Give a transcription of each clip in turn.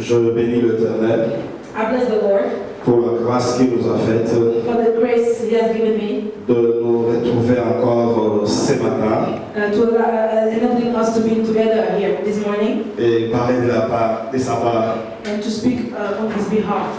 Je bénis l'Éternel I bless the Lord pour la grâce qu'il nous a faite for the grace He has given me de nous retrouver encore ce matin to enabling us to be together here this morning et parler de sa part. and to speak on His behalf.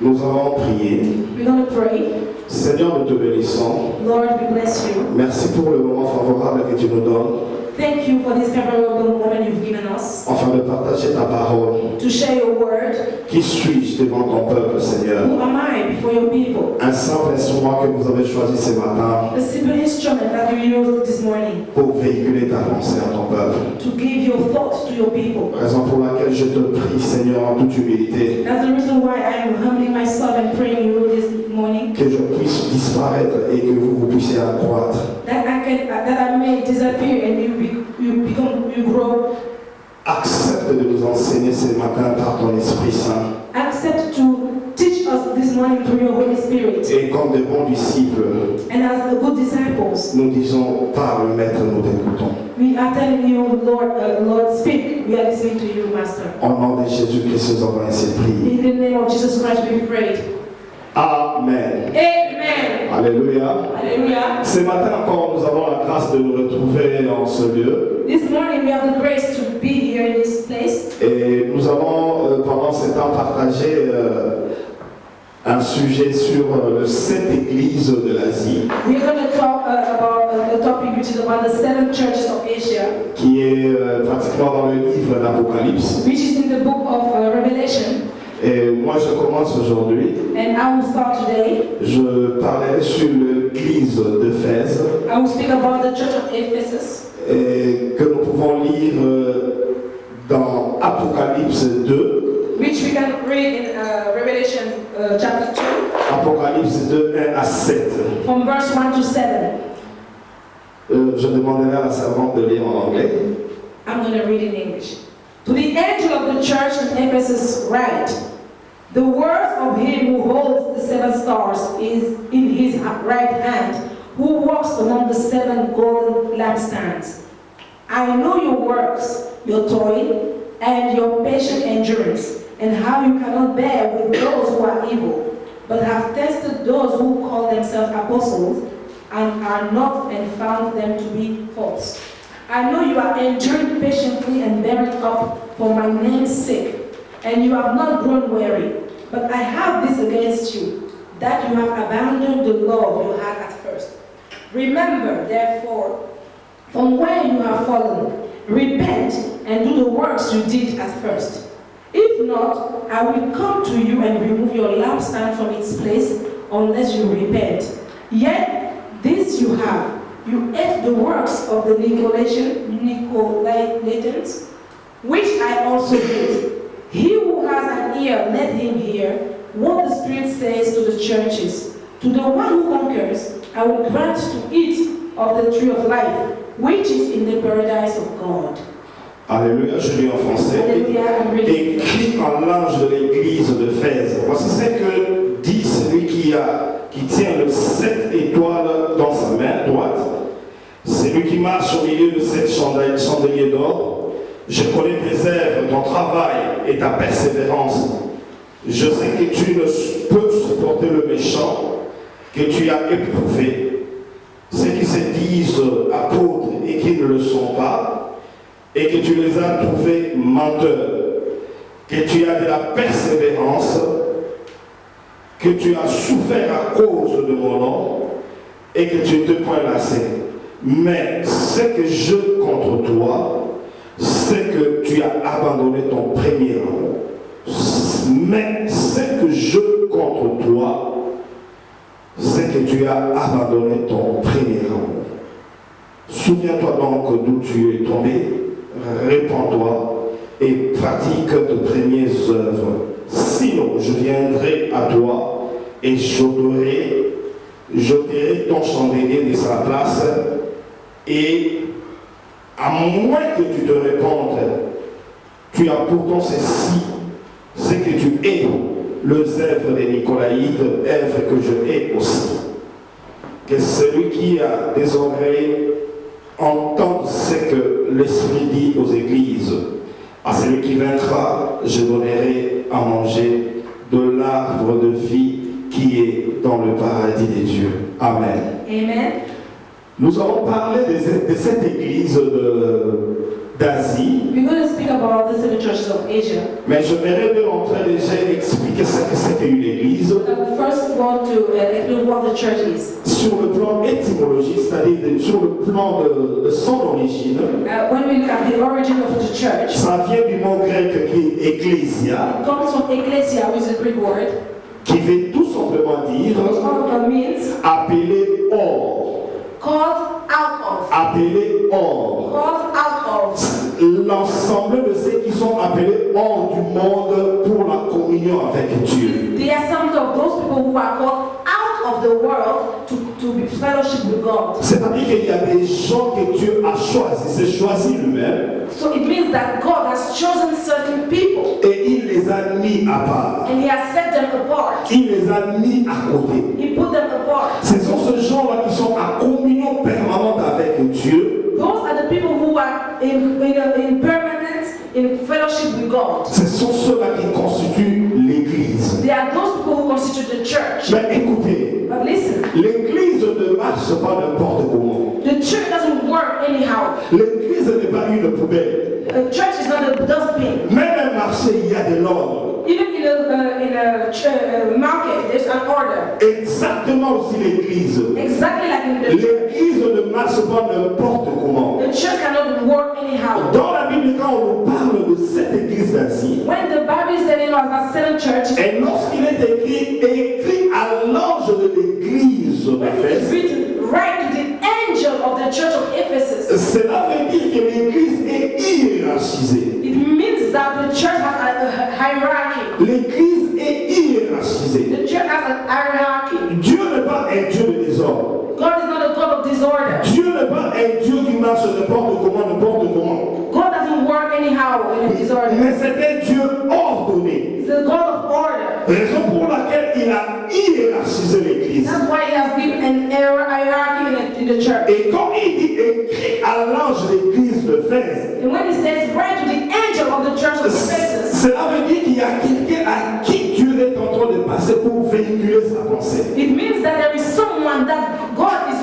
Nous allons prier. We're going to pray. Seigneur, nous te bénissons. Lord, we bless you. Merci pour le moment favorable que tu nous donnes Thank you for this favorable moment you've given us afin de partager ta parole. to share your word. Qui suis-je devant ton peuple, Seigneur? Who am I before your people? Un simple instrument que vous avez choisi ce matin A simple instrument that you used this morning pour véhiculer ta pensée à ton peuple. to give your thoughts to your people. Raison pour laquelle je te prie, Seigneur, en toute humilité, That's the reason why I am humbling myself and praying you this morning, que je puisse disparaître et que vous puissiez accroître. that I may disappear and you grow. Accepte de nous enseigner ce matin par ton Esprit Saint. Accept to teach us this morning through your Holy Spirit. Et comme de bons disciples, And as the good disciples, nous disons, parle, Maître, nous t'écoutons. we are telling you, Lord, speak. We are listening to you, Master. Au nom de Jésus-Christ, nous avons ainsi prié. In the name of Jesus Christ, we prayed. Amen. Amen. Alléluia. Hallelujah. Ce matin encore, nous avons la grâce de nous retrouver dans ce lieu. This morning, we have the grace to be here in this place. Et nous avons, pendant ce temps, partagé un sujet sur les 7 églises de l'Asie, We're going to talk about the topic which is about the 7 churches of Asia, qui est pratiquement dans le livre d'Apocalypse. which is in the book of Revelation. Et moi, je commence aujourd'hui. And I will start today. Je parlerai sur l'église d'Éphèse, I will speak about the church of Ephesus, et que nous pouvons lire dans Apocalypse 2, which we can read in Revelation chapter 2, Apocalypse 2, 1 à 7. from verse 1 to 7. Je demanderai à la servante de lire en anglais. I'm going to read in English. To the angel of the church in Ephesus write, the words of him who holds the 7 stars is in his right hand, who walks among the 7 golden lampstands. I know your works, your toil, and your patient endurance, and how you cannot bear with those who are evil, but have tested those who call themselves apostles, and are not, and found them to be false. I know you are enduring patiently and bearing up for my name's sake, and you have not grown weary. But I have this against you, that you have abandoned the love you had at first. Remember, therefore, from where you have fallen, repent and do the works you did at first. If not, I will come to you and remove your lampstand from its place unless you repent. Yet this you have. You ate the works of the Nicolaitans, which I also did. He who has an ear, let him hear what the Spirit says to the churches. To the one who conquers, I will grant to eat of the tree of life, which is in the paradise of God. Alléluia, je lis en français. Écrit en l'ange de l'église d'Éphèse. Voici ce que dit celui qui tient le 7 étoiles dans sa main droite. Celui qui marche au milieu de 7 chandeliers d'or. Je connais tes œuvres, ton travail et ta persévérance. Je sais que tu ne peux supporter le méchant, que tu as éprouvé. Ceux qui se disent apôtres et qui ne le sont pas, et que tu les as trouvés menteurs, que tu as de la persévérance, que tu as souffert à cause de mon nom, et que tu ne te point lassé. Mais ce que je contre toi, c'est que tu as abandonné ton premier amour. Mais ce que je contre toi, c'est que tu as abandonné ton premier amour. Souviens-toi donc d'où tu es tombé, répands-toi et pratique tes premières œuvres. Sinon, je viendrai à toi et j'ôterai ton chandelier de sa place, et à moins que tu te répandes, tu as pourtant ceci, c'est que tu hais les œuvres des Nicolaïtes, œuvres que je hais aussi. Que celui qui a des oreilles entendre ce que l'Esprit dit aux églises. À celui qui vaincra, je donnerai à manger de l'arbre de vie qui est dans le paradis des dieux. Amen. Amen. Nous allons parler de cette église d'Asie. We're going to speak about the seven churches of Asia. Mais je vais de l'entrée déjà expliquer ce que c'était une église. I first want to explain what the church is. Sur le plan étymologique, c'est-à-dire sur le plan de son origine, When we look at the origin of the church, ça vient du mot grec qui est ecclésia, it comes from ecclesia, which is a Greek word, qui veut tout simplement dire which means appeler hors. called out of. Appeler hors. Called out of. L'ensemble de ceux qui sont appelés hors du monde pour la communion avec Dieu. The assembly of those people who are called out of the world to be fellowship with God. C'est-à-dire qu'il y a des gens que Dieu a choisis, c'est choisi lui-même, So it means that God has chosen certain people et il les a mis à part. and He has set them apart. Il les a mis à côté. He put them apart. Ce sont ces gens-là qui sont en communion permanente avec Dieu. Those are the people who are in permanence in fellowship with God. Ce sont ceux-là qui constituent l'Église. They are those people who constitute the church. Mais écoutez, But listen, l'Église ne marche pas n'importe comment. the church doesn't work anyhow. L'Église n'est pas une poubelle. A church is not a dustbin. Même un marché, il y a de l'ordre. Even in a market, there's an order. Exactement aussi l'Église. Exactly like in the church. L'Église ne marche pas n'importe comment. The church cannot work anyhow. Dans la Bible, quand on nous parle de cette Église d'Asie, When the Bible is telling us about seven churches, et lorsqu'il est écrit à l'ange de l'Église when it is d'Éphèse, written, write to the angel of the church of Ephesus, cela veut dire que l'Église est hiérarchisée. it means that the church has a hierarchy. L'Église est hiérarchisée. The church has a hierarchy. Dieu n'est pas un Dieu de désordre. God is not a God of disorder. Dieu n'est pas un Dieu qui marche n'importe comment. God doesn't work anyhow in a disorder. Mais c'est un Dieu ordonné. He's a God of order. Raison pour laquelle il a hiérarchisé l'Église. That's why He has given an hierarchy in the church. Et quand il dit écrit à l'ange de l'Église d'Éphèse, And when He says, write to the angel of the church of Ephesus, cela veut dire qu'il y a quelqu'un à qui Dieu est en train de passer pour véhiculer sa pensée. it means that there is someone that God is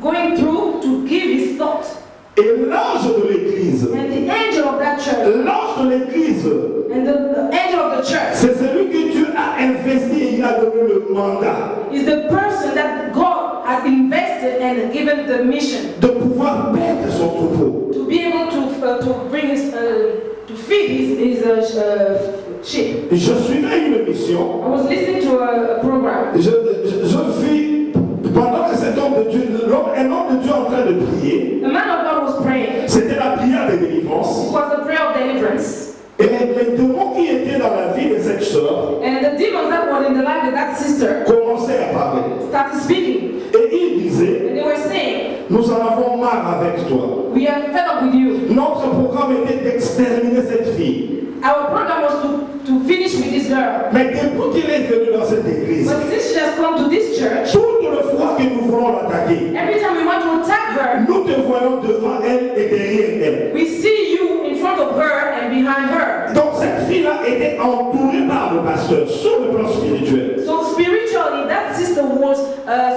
going through to give His thought. Et l'ange de l'Église, And the angel of that church, l'ange de l'Église, and the angel of the church, c'est celui que Dieu a investi et il a donné le mandat is the person that God has invested and given the mission de pouvoir perdre son troupeau. to be able to bring his to feed his sheep. Je suivais une mission, I was listening to a program. je vis, pendant que cet homme de Dieu, un homme de Dieu en train de prier, The man of God was praying. c'était la prière de délivrance. It was the prayer of deliverance. Et les démons qui étaient dans la vie de cette sœur And the demons that were in the life of that sister commençaient à parler. started speaking. Et il disait, And they were saying, nous en avons marre avec toi. we are fed up with you. Notre programme était d'exterminer cette fille. Our program was to finish with this girl. Mais depuis qu'elle est venue dans cette église, But since she has come to this church, toutes les fois que nous voulons l'attaquer, every time we want to attack her, nous te voyons devant elle et derrière elle. we see you in front of her and behind her. Donc cette fille-là était entourée par le pasteur sur le plan spirituel. So spiritually, that sister was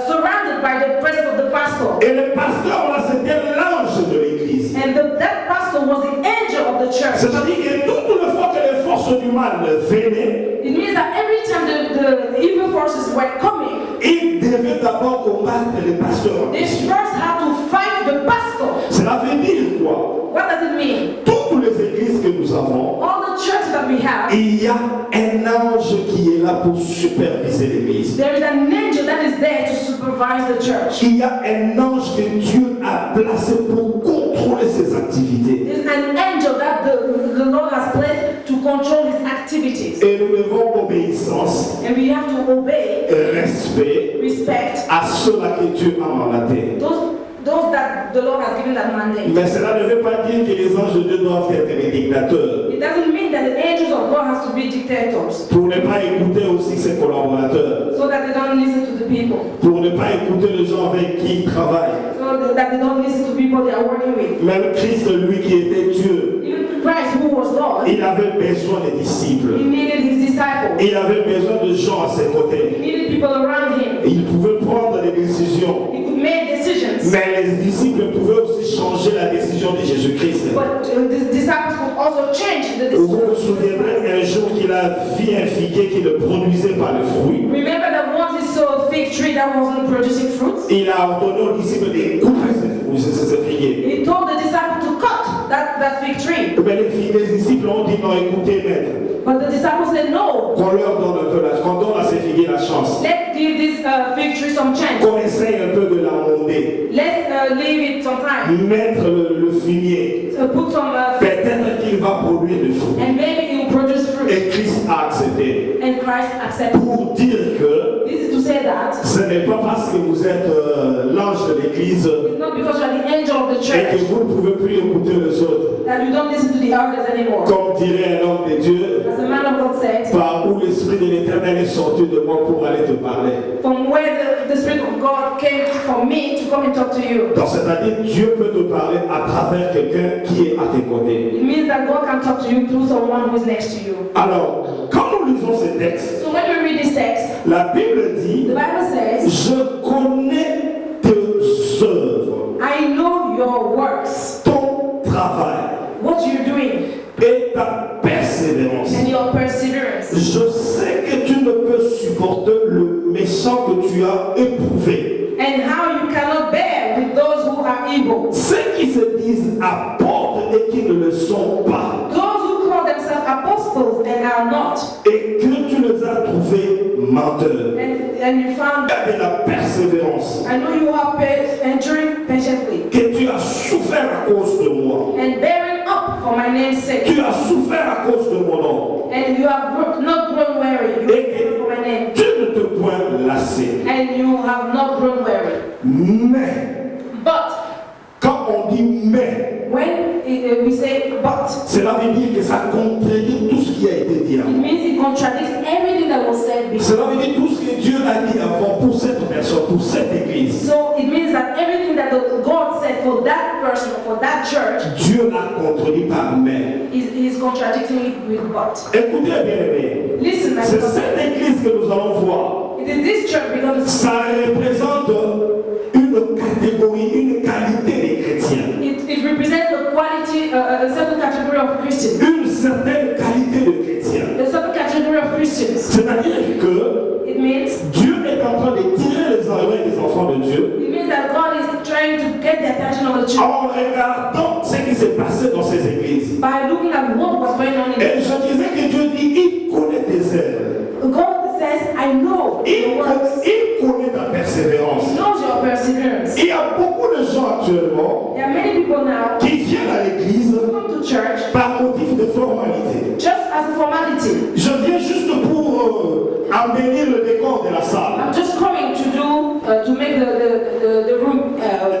surrounded by the presence of the pastor. Et le pasteur là, c'était l'ange de l'église. And that pastor was the angel of the church. C'est-à-dire que toutes les fois que les forces du mal venaient, It means that every time the evil forces were coming, il devait d'abord combattre le pasteur. they first had to fight the pastor. Cela veut dire quoi? What does it mean? Toutes les églises que nous avons, All the churches that we have, il y a un ange qui est là pour superviser l'église. there is an angel that is there to supervise the church. Il y a un ange que Dieu a placé pour contrôler ses activités. There's an angel that the Lord has placed to control his activities. Et nous devons obéissance, And we have to obey, respect respect à ceux-là que Dieu a mandatés. those that the Lord has given that mandate. Mais cela ne veut pas dire que les anges de Dieu doivent être des dictateurs. It doesn't mean that the angels of God has to be dictators, Pour ne pas écouter aussi ses collaborateurs. so that they don't listen to the people. pour ne pas écouter les gens avec qui il travaille. So that they don't listen to people they are working with. Même Christ, lui qui était Dieu, Even Christ, who was God, il avait besoin des disciples. he needed his disciples. Il avait besoin de gens à ses He côtés. needed people around him. Et il pouvait prendre des décisions. He could make decisions. Mais les disciples pouvaient aussi changer la décision de Jésus-Christ. But the disciples could also change the Vous vous decision. souviendrez un jour qu'il a vu un figuier qui ne produisait pas de fruits. Remember that once he saw a fig tree that wasn't producing fruits? Il a ordonné aux disciples de couper ces figuiers. He told the disciples to cut that fig tree. Mais les disciples ont dit non, écoutez, maître, But the disciples said, no, qu'on leur donne un peu qu'on donne à ces figuiers la chance. let's give this fig tree some chance. Qu'on essaye un peu de l'amender. Let's leave it some time. Mettre le fumier. Put some fig, Peut-être qu'il va produire du fruit. and maybe it will produce fruit. Et Christ a accepté. And Christ accepted. Pour dire que This is to say that ce n'est pas parce que vous êtes l'ange de l'église it's not because you are the angel of the et church que vous ne pouvez plus écouter les autres. that you don't listen to the elders anymore. Comme dirait un homme de Dieu, As the man of God said, par où l'Esprit de l'Éternel est sorti de moi pour aller te parler. from where the Spirit of God came for me to come and talk to you. Donc c'est-à-dire Dieu peut te parler à travers quelqu'un qui est à tes côtés. It means that God can talk to you through someone who is next to you. Alors, quand nous lisons ces textes, So when we read this text, la Bible dit, the Bible says, je connais tes œuvres, I know your works, ton travail what you're doing, et ta persévérance. and your perseverance. Je sais que tu ne peux supporter le méchant que tu as éprouvé. And how you cannot bear with those who are evil. Ceux qui se disent apôtres et qui ne le sont pas. Those who call themselves apostles and are not. Et que tu les as trouvés menteurs. And you found, Et de la persévérance. I know you are enduring patiently Que tu as souffert à cause de moi. and bearing up for my name's sake. Tu as souffert à cause de mon nom. And you have not grown weary. You have bearing for my name. Tu ne te point lassé. And you have not grown weary. Mais, But quand on dit mais, when we say but, cela veut dire que ça contredit tout ce qui a été dit it avant. means it contradicts everything that was said before. Cela veut dire tout ce que Dieu a dit avant pour cette personne, pour cette église. So it means that everything that God said for that person, for that church, Dieu l'a contredit par mais. is contradicting it with but. Écoutez bien, aimé. Listen, my C'est brother. cette église que nous allons voir. It is this church because Ça représente une catégorie, une qualité des chrétiens. it represents the quality, a certain category of Christians. Une certaine qualité de chrétiens. A certain category of Christians. C'est-à-dire que It means Dieu est en train de tirer les oreilles des enfants de Dieu it means that God is trying to get the attention of the church en regardant ce qui s'est passé dans ces églises. by looking at what was going on in Et the je disais que Dieu dit, il connaît tes œuvres. God says, I know your works. Il connaît ta persévérance. He knows your perseverance. Il y a beaucoup de gens actuellement There are many people now qui viennent à l'église who come to church par motif de formalité. just as a formality. Je viens juste pour embellir le décor de la salle. I'm just coming to make the room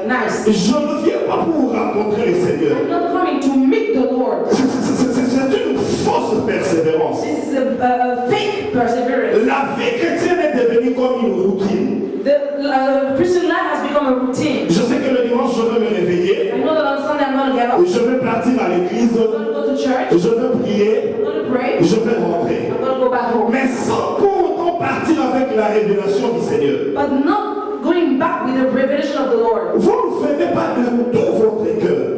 nice. Je ne viens pas pour rencontrer le Seigneur. I'm not coming to meet the Lord. C'est une fausse persévérance. This is a fake perseverance. La vie chrétienne est devenue comme une routine. The Christian life has become a routine. Je sais que le dimanche, je vais me réveiller. I know that on Sunday I'm going to get up. Je vais partir à l'église. I'm going to go to church. Je vais prier. I'm going to pray. Je vais rentrer. I'm going to go back home. Mais sans pour autant partir avec la révélation du Seigneur. But not going back with the revelation of the Lord. Vous ne venez pas de tout votre cœur.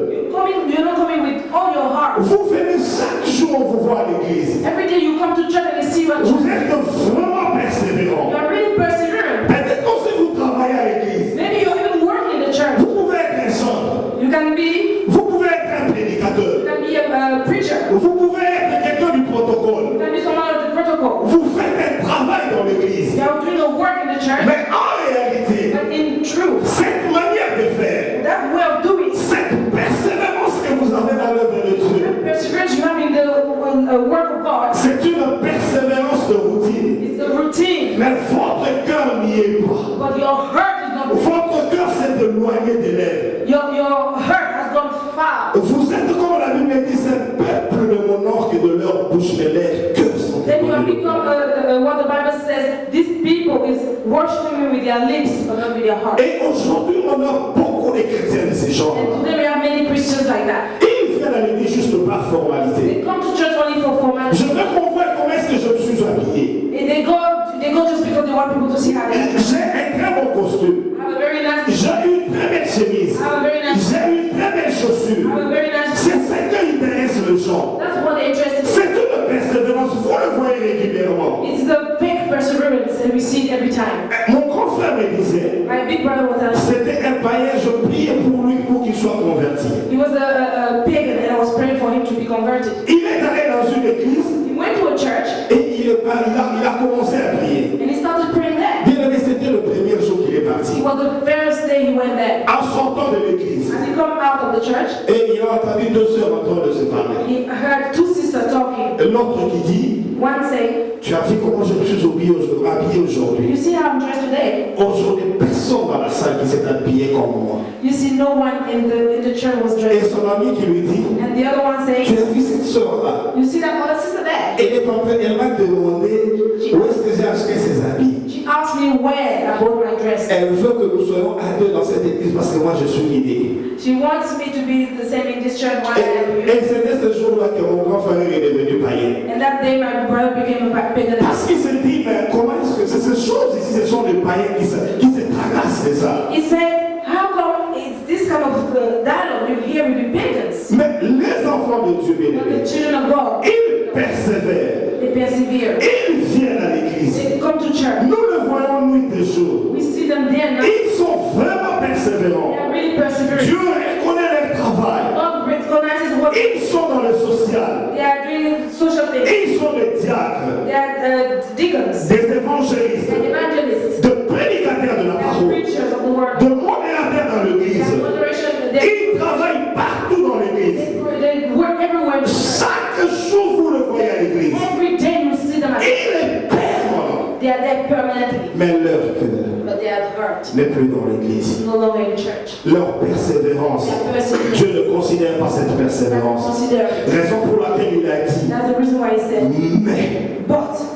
You're not coming with all your heart. Vous venez chaque jour vous voir à l'église. Every day you come to church and you see what Vous êtes vraiment persévérant. you are really persevering. Peut-être que si vous travaillez à l'église, Maybe you're even working in the church. vous pouvez être un chanteur. You can be Un prédicateur. a preacher. Vous pouvez être quelqu'un du protocole. You can be someone of the protocol. Vous faites un travail dans l'église. You are doing a work in the church. Mais en réalité, But in truth, cette manière de faire, that way of doing, cette persévérance que vous avez dans l'œuvre de Dieu, perseverance you have in the work of God, c'est une persévérance de routine. said, these people is worshiping me with their lips, but not with their heart. Et aujourd'hui, on a beaucoup de chrétiens de ces gens. And today we have many Christians like that. Ils viennent à l'église juste par formalité. They come to church only for Je formality. veux qu'on voit comment est-ce que je me suis habillé. And they go just because they want people to see how they are. J'ai un très bon costume. I have a very nice, J'ai une très belle chemise. I have a very nice, J'ai une très belle I chaussure. have a very nice. C'est ce qui intéresse les gens. That's what they're interested in. C'est une persévérance. Vous le voyez régulièrement. It's the fake perseverance, and we see it every time. Mon grand frère me disait, My big brother was c'était un païen, je priais pour lui pour qu'il soit converti. he was a pagan, and I was praying for him to be converted. Il est allé dans une église He went to a church et il a commencé à prier. and he started praying there. Bien aimé, c'était le premier jour qu'il est parti. It was the first day he went there. En sortant de l'église, As he come out of the church, et il a entendu deux sœurs en train de se parler. he heard two sisters talking. Et l'autre qui dit, One saying, tu as vu comment je me suis habillé "You aujourd'hui. see how I'm dressed today? Aujourd'hui, personne dans la salle qui s'est habillé comme moi. You see, no one in the church was Et dressed." son ami qui lui dit, And the other one tu saying, as vu cette sœur-là? "You see that other sister there? Elle m'a demandé où est-ce que j'ai acheté ces habits. She asked me where I bought my dress. Elle veut que nous soyons à deux dans cette église parce que moi je suis guidé. She wants me to be the same in this church while I am Et here." c'était ce jour-là que mon grand frère est devenu païen. And that day, my brother became a pagan. Parce qu'il se dit, mais comment est-ce que ces choses ici, ce sont les païens qui se tracassent de ça. He said, "How come it's this kind of dialogue you hear with the pagans? Mais les enfants de Dieu, bien But the aimés, children of God, ils persévèrent. they persevere. Ils viennent à l'église. They come to church. Nous le voyons nuit et jour. We see them there now. Ils sont vraiment persévérants. They are really persevering. Dieu reconnaît leur travail. God recognizes what Ils sont dans le social. they are doing, social things. Ils sont des diacres, They are deacons, des they évangélistes, are evangelists, de prédicateurs de la they are parole, preachers of the word, de modérateurs dans they l'église. are moderation, they Ils travaillent partout dans l'église. work everywhere in the church. Chaque jour, vous le voyez à l'église. Every day you see them at Il est permanent. they are there permanently, Mais leur cœur but they are hurt. n'est plus dans l'église. No longer in church. Leur persévérance, Dieu ne considère pas cette That's persévérance. considered. Raison pour laquelle il a dit, That's the reason why he said,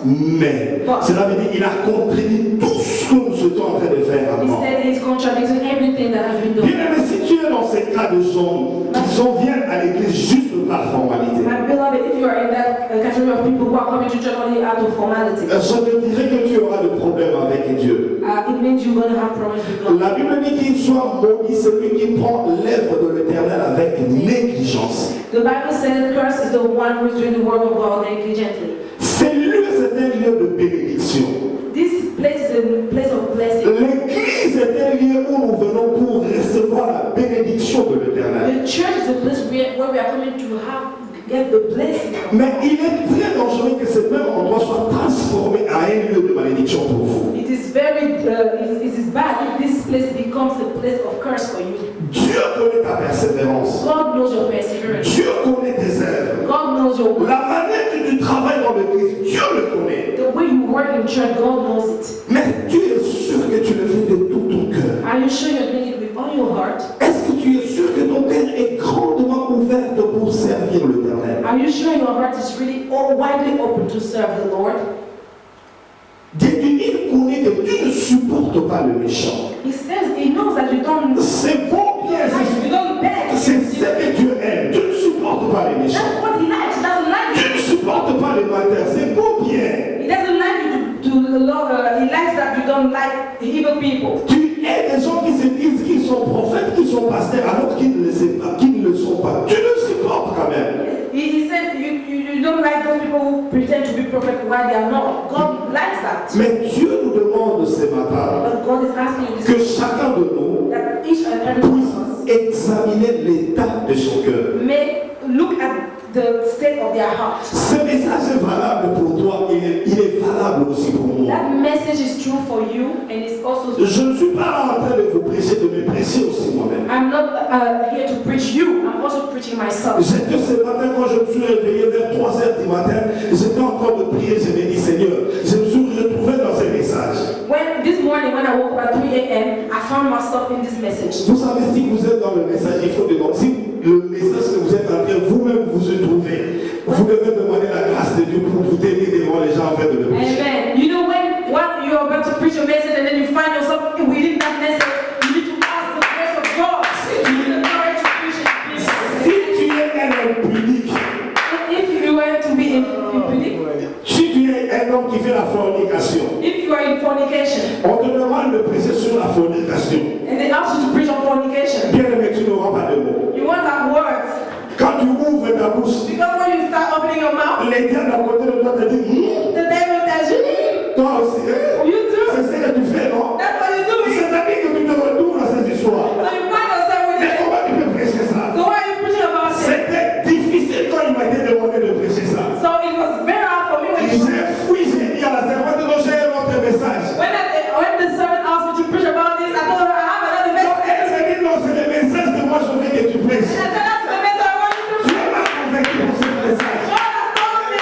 mais, cela veut dire qu'il a contredit tout ce que nous sommes en train de faire he avant. said he's contradicting everything that has been done. Bien aimé, si tu es dans ces cas de gens qui viennent à l'église juste par formalité, My beloved, if you are in that category of people who are coming to church only out of formality, je te dirais que tu auras des problèmes avec Dieu. it means you're going to have problems with God. La Bible dit qu'il soit maudit celui qui prend l'œuvre de l'Éternel avec négligence. The Bible says curse is the one who is doing the work of God negligently. C'est un lieu de bénédiction. This place is a place of blessing. L'église est un lieu où nous venons pour recevoir la bénédiction de l'Éternel. The church is a place where we are coming to get the blessing. Mais il est très dangereux que ce même endroit soit transformé à un lieu de malédiction pour vous. It is it is bad if this place becomes a place of curse for you. Dieu connaît ta persévérance. God knows your perseverance. Dieu connaît tes œuvres. God knows your work. La manière que tu travailles dans l'église, Dieu le connaît. The way you work in church, God knows it. Mais tu es sûr que tu le fais de tout ton cœur. Are you sure you're doing it with all your heart? Est-ce que tu es sûr que ton cœur est grandement ouvert pour servir l'Éternel? Are you sure your heart is really widely open to serve the Lord? Dieu dit, il connaît que tu ne supportes pas le méchant. He says he knows that you don't C'est bon, bien, you don't beg. c'est ce que Dieu aime. Tu ne supportes pas les méchants. That's what he likes. He doesn't like Tu ne supportes pas les menteurs. C'est beau, bien. He doesn't like you to love. He likes that you don't like the evil people. Tu es des gens qui se disent qu'ils sont prophètes, qu'ils sont pasteurs, alors qu'ils ne le savent pas, qu'ils ne le sont pas. Tu le supportes quand même. He said you don't like those people who pretend to be perfect while they are not. God likes that. Mais Dieu nous demande ce matin But God is asking you que this, chacun de nous that each and every one of us examiner l'état de son cœur. may look at the state of their heart. Ce message est valable pour toi, il est valable aussi pour moi. That message is true for you and it's also. Je ne suis pas en train de vous prêcher, de me prêcher aussi moi-même. I'm not here to preach you. I'm also preaching myself. J'étais ce matin quand je me suis réveillé vers 3h du matin, j'étais en train de prier, je me dis Seigneur, je me suis retrouvé dans ce message. This morning when I woke up at 3 a.m., I found myself in this message. Vous savez, si vous êtes dans le message, il faut demander, si le message que vous êtes en train, vous-même vous y trouvez, vous devez demander la grâce de Dieu pour vous tenir devant les gens en train de le prêcher. Amen. You know, when fornication, if you are in fornication, on te demande de prêcher sur la fornication. and they ask you to preach on fornication, Bien aimé, tu n'auras pas de mots. you won't have words. Quand tu ouvres ta bouche, Because when you start opening your mouth, les gars d'à côté de toi te disent, the devil tells you, toi aussi, hein? you do. C'est ce que tu fais, non? That's what you do. C'est-à-dire que tu te retournes à cette histoire. So you find yourself with Mais it. comment tu peux prêcher ça? So why are you preaching about it? C'était difficile quand il m'a été demandé de prêcher ça. So it was very hard for me when J'ai fui, j'ai dit à la servante, non, j'ai un autre message. when the servant asked me to preach about this, I told her I have another Donc, message. elle m'a dit, non, c'est le message que moi je veux que tu prêches. And I said, that's the message I want you to preach. Dieu m'a convaincu pour ce message. God has told me.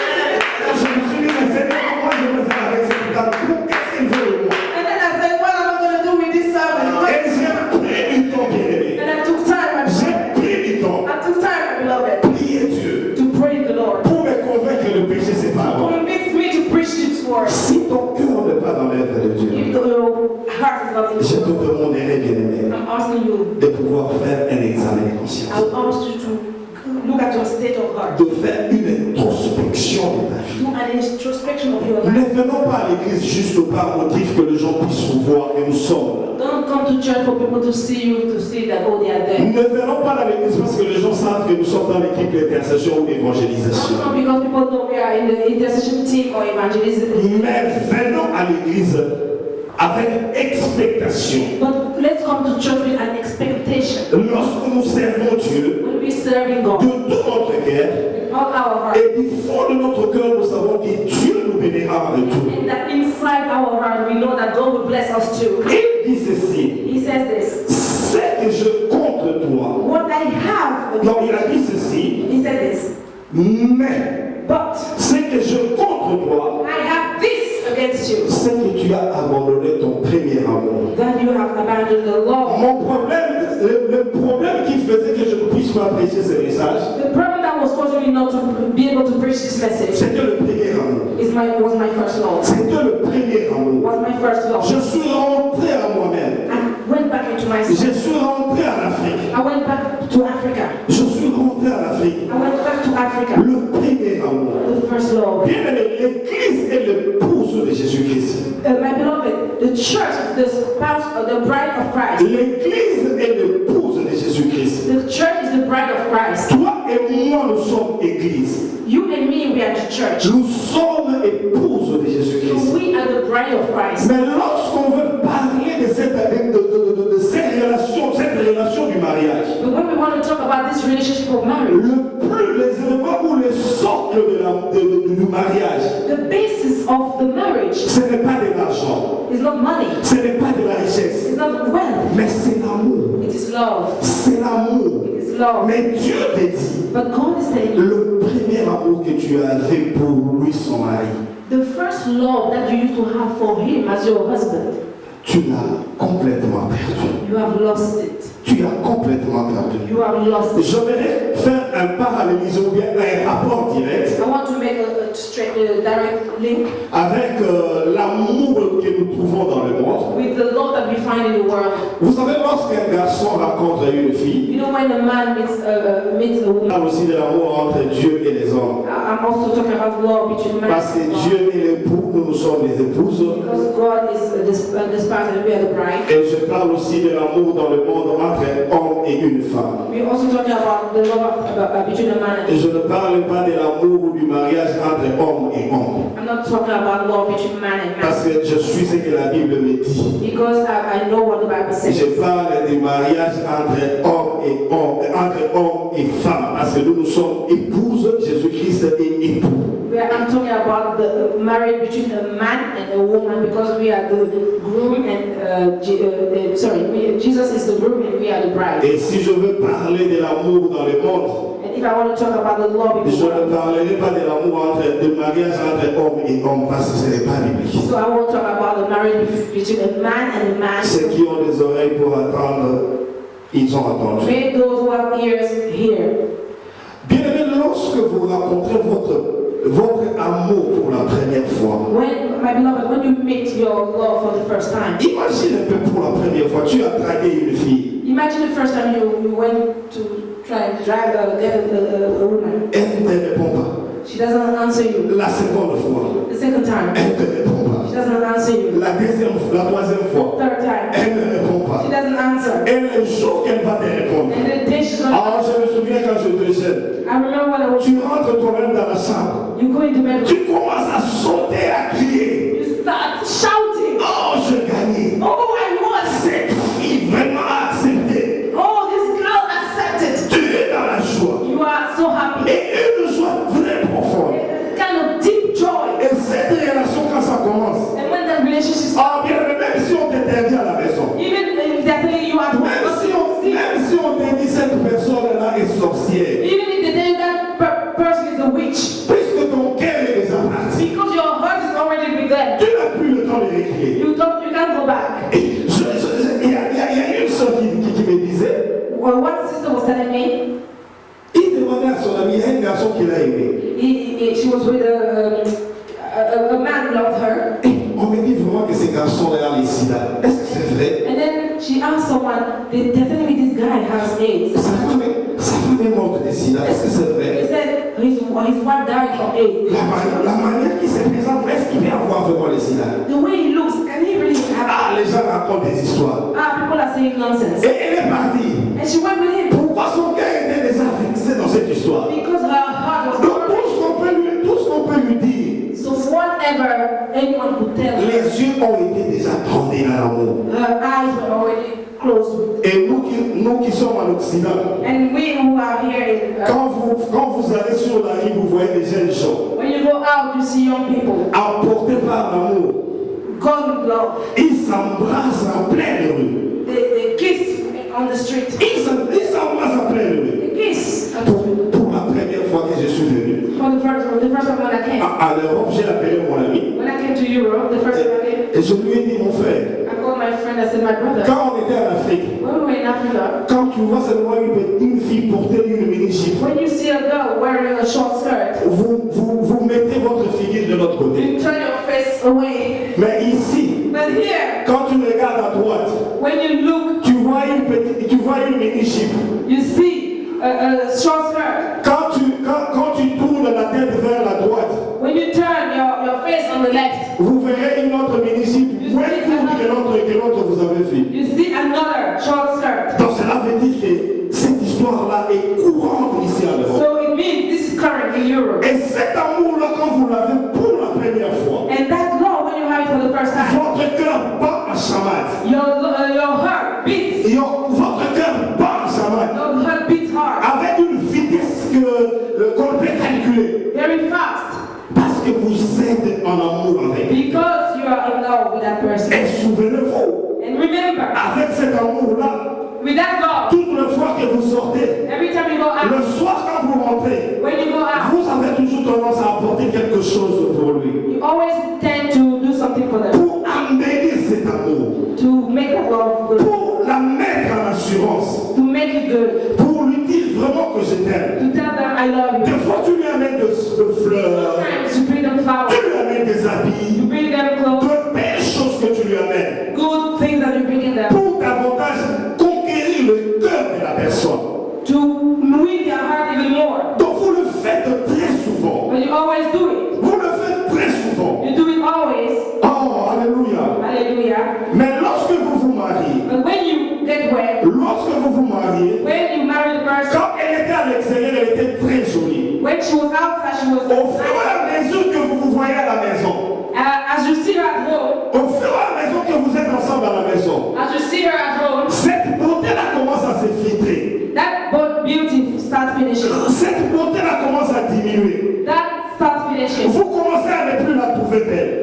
Je me suis dit, mais Seigneur, comment je vais faire avec cette dame? Qu'est-ce qu'il veut de moi? And then I said, what am I going to do with this servant? Et j'ai pris du temps, bien aimé. And I took time, my J'ai beloved. pris du temps. I took time, my beloved, Prier Dieu to praise the Lord. pour me convaincre que le péché c'est pas bon. Convince me to preach this word. Si ton cœur n'est pas dans l'œuvre de Dieu, If your heart is not in je the te Lord, demanderai, bien aimé, I'm asking you, de pouvoir faire un examen de conscience, I'll ask you to look at your state of heart. de faire une introspection de ta vie. Do an introspection of your Ne life. venons pas à l'église juste par motif que les gens puissent nous voir et nous sommes. Don't come to church for people to see you, to see that, oh, they are there. Ne venons pas à l'église parce que les gens savent que nous sommes dans l'équipe d'intercession ou d'évangélisation. Not because people know we are in the intercession team or evangelism. Mais venons à l'église avec expectation. But let's come to church with an expectation. Lorsque nous servons Dieu When we're serving de God, tout notre cœur, with all our heart, et du fond de notre cœur, nous savons que Dieu nous bénira en retour. and that inside our heart we know that God will bless us too. Il dit ceci, He says this, c'est que je contre toi. what I have, Non, il a dit ceci, he said this, mais but c'est que je contre toi, I have this against you, c'est que tu as abandonné ton premier amour. that you have abandoned the law. Mon problème, le problème qui faisait que je ne puisse pas prêcher ce message, The problem that was causing me not to be able to preach this message c'était le premier amour. was my first law. C'était le premier amour. Was my first law. Je suis rentré à moi-même. I went back into myself. Je suis rentré en Afrique. I went back to Africa. Je suis rentré en Afrique. I went back to Africa. Le premier amour. The first law. Bien aimé, l'église est l'épouse de Jésus-Christ. My beloved, the church is the spouse of the bride of Christ. L'église est l'épouse de Jésus-Christ. The church is the bride of Christ. Toi et moi, nous sommes église. You and me, we are the church. Nous sommes épouses de Jésus-Christ. So we are the bride of Christ. Mais lorsqu'on veut parler de cette relation du mariage, But when we want to talk about this relationship of marriage, les éléments ou le socle du mariage, the basis of the marriage ce n'est pas de l'argent, is not money, ce n'est pas de la richesse, it's not wealth, mais c'est l'amour. it is love. C'est l'amour. It is love. Mais Dieu te dit, But God is telling you, le premier amour que tu avais pour lui, son mari, the first love that you used to have for him as your husband, tu l'as complètement perdu. you have lost it. Tu l'as complètement perdu. You have lost it. J'aimerais faire un parallélisme ou bien un rapport direct I want to make a straight, direct link avec l'amour que nous trouvons dans le monde. with the love that we find in the world. Vous savez, lorsqu'un garçon rencontre une fille, You know, when a man meets a on woman, parle aussi de l'amour entre Dieu et les hommes. I'm also talking about love between man Parce que and God. Dieu est l'époux, nous sommes les épouses. Because God is the spouse and we are the bride. Et je parle aussi de l'amour dans le monde entre un homme et une femme. We're also talking about the love between a man Et and je ne parle pas de l'amour du mariage entre homme et homme. I'm not talking about love between man and man. Parce que je suis ce que la Bible me dit. Because I know what the Bible says. Je parle du mariage entre homme et homme, entre homme et femme. Parce que nous sommes épouses, Jésus-Christ et époux. I'm talking about the marriage between a man and a woman because we are the groom and Jesus is the groom and we are the bride. Et si je veux parler de l'amour dans le monde, And if I want to talk about the love in je the world, ne parlerai pas de l'amour de mariage entre homme et homme parce que ce n'est pas biblique. so I want to talk about the marriage between a man and a man. Ceux qui ont des oreilles pour attendre, ils ont attendu. May those who have ears hear. Bien aimé, lorsque vous rencontrez votre amour pour la première fois, When, my beloved, when you meet your love for the first time, imagine un peu pour la première fois, tu as dragué une fille, imagine the first time you went to try and get a woman. elle ne te répond pas. She doesn't answer you. La seconde fois, The second time, elle ne te répond she pas. She doesn't answer you. La troisième fois, Third time. elle ne répond pas. She doesn't answer. Et le jour qu'elle va te répondre, And the day she's gonna ah, je me souviens quand je te gêne. I remember when I was Tu rentres toi-même dans la chambre. you go into bedroom. Tu commences à sauter, à crier. You start shouting. Oh, je gagnais. Oh, I won. Cette fille vraiment acceptée. Oh, this girl accepted. Tu es dans la joie. You are so happy. Et une joie très profonde. A kind of deep joy. Et cette relation, quand ça commence, And when the relationship ah bien, même si on t'interdit à la maison, even if they're telling you at home, même si on te dit cette personne-là est sorcière, even if they tell you that person is a witch, puisque ton cœur est déjà parti, because your heart is already with them, tu n'as plus le temps de récrire. you can't go back. Et il y a une soeur qui me disait, Well, what sister was telling me, il demandait à son ami, il y a un garçon qu'il a aimé. she was with a man who loved her, On me dit vraiment que ce garçon-là a les sida. Est-ce que c'est vrai? and then she asked someone, they're telling me this guy has AIDS. Sa femme est morte de sida. Est-ce que c'est He vrai? said his wife died from AIDS. La manière qui se présente, est-ce qu'il peut avoir vraiment le sida? The way he looks, can he really have? Ah, les gens racontent des histoires. People are saying nonsense. Et elle est partie. And she went with him Pourquoi son cœur était déjà fixé dans cette histoire? because her heart was Donc broken. tout ce qu'on peut lui dire, So whatever anyone could tell her, les yeux ont été déjà tendus à l'amour. her eyes were already closed. Et nous qui sommes en Occident, And we who are here in, quand vous allez sur la rue, vous voyez des jeunes gens when you go out, you see young people, emportés par l'amour. God with love. Ils s'embrassent en pleine rue. They kiss on the street. Ils s'embrassent en pleine rue. They kiss. Pour la première fois que je suis venu For the first time when I came. à l'Europe, j'ai appelé mon ami When I came to Europe, the first time I came, et je lui ai dit, mon frère, I called my friend, I said, my brother, quand on était en Afrique, when we were in Africa, quand tu vois seulement une fille porter une mini-jupe, when you see a girl wearing a short skirt, vous mettez votre figure de l'autre côté. you turn your face away. Mais ici, But here, quand tu regardes à droite, when you look, tu vois une mini-jupe. you see a short skirt. Quand tu tournes la tête vers la droite, When you turn your face on the left, vous verrez une autre mini-jupe moins courte que l'autre vous avez vu. you see another short skirt. Donc cela veut dire que cette histoire-là est courante ici en Europe. So it means this is current in Europe. Et cet amour-là, quand vous l'avez pour la première fois, And that love, when you have it for the first time, votre cœur bat à chamade. your heart beats. Votre cœur bat à chamade. Your heart beats hard, Avec une vitesse qu'on peut calculer. very fast, Parce que vous êtes en amour avec lui. because you are in love with that person. Et souvenez-vous, And remember, avec cet amour-là, with that love, toute la fois que vous sortez, every time you go out, le soir quand vous rentrez, when you go out, vous avez toujours tendance à apporter quelque chose pour lui. you always tend to do something for them, Pour amener cet amour, to make that love good, pour la mettre en assurance, to make it good, pour lui dire vraiment que je t'aime. to tell them I love Des you. fois, tu lui amènes de fleurs, Sometimes you bring them flowers, tu lui amènes des you habits, bring them clothes, de belles choses que tu lui amènes, good things that you bring in them, pour davantage conquérir le cœur de la personne. to win their heart even more. Donc vous le faites très souvent. But you always do it. Vous le faites très souvent. You do it always. Oh, alléluia. Hallelujah. Mais lorsque vous vous mariez, But when you get wed, lorsque vous vous mariez, when you marry the person, quand elle était à l'extérieur, elle était très jolie. when she was outside, she was Au fur et à mesure que vous vous voyez à la maison, as you see her at home, au fur et à mesure que vous êtes ensemble à la maison, as you see her at home, cette beauté-là commence à s'effriter. that beauty starts finishing. Cette beauté-là commence à diminuer. That starts finishing. Vous commencez à ne plus la trouver belle.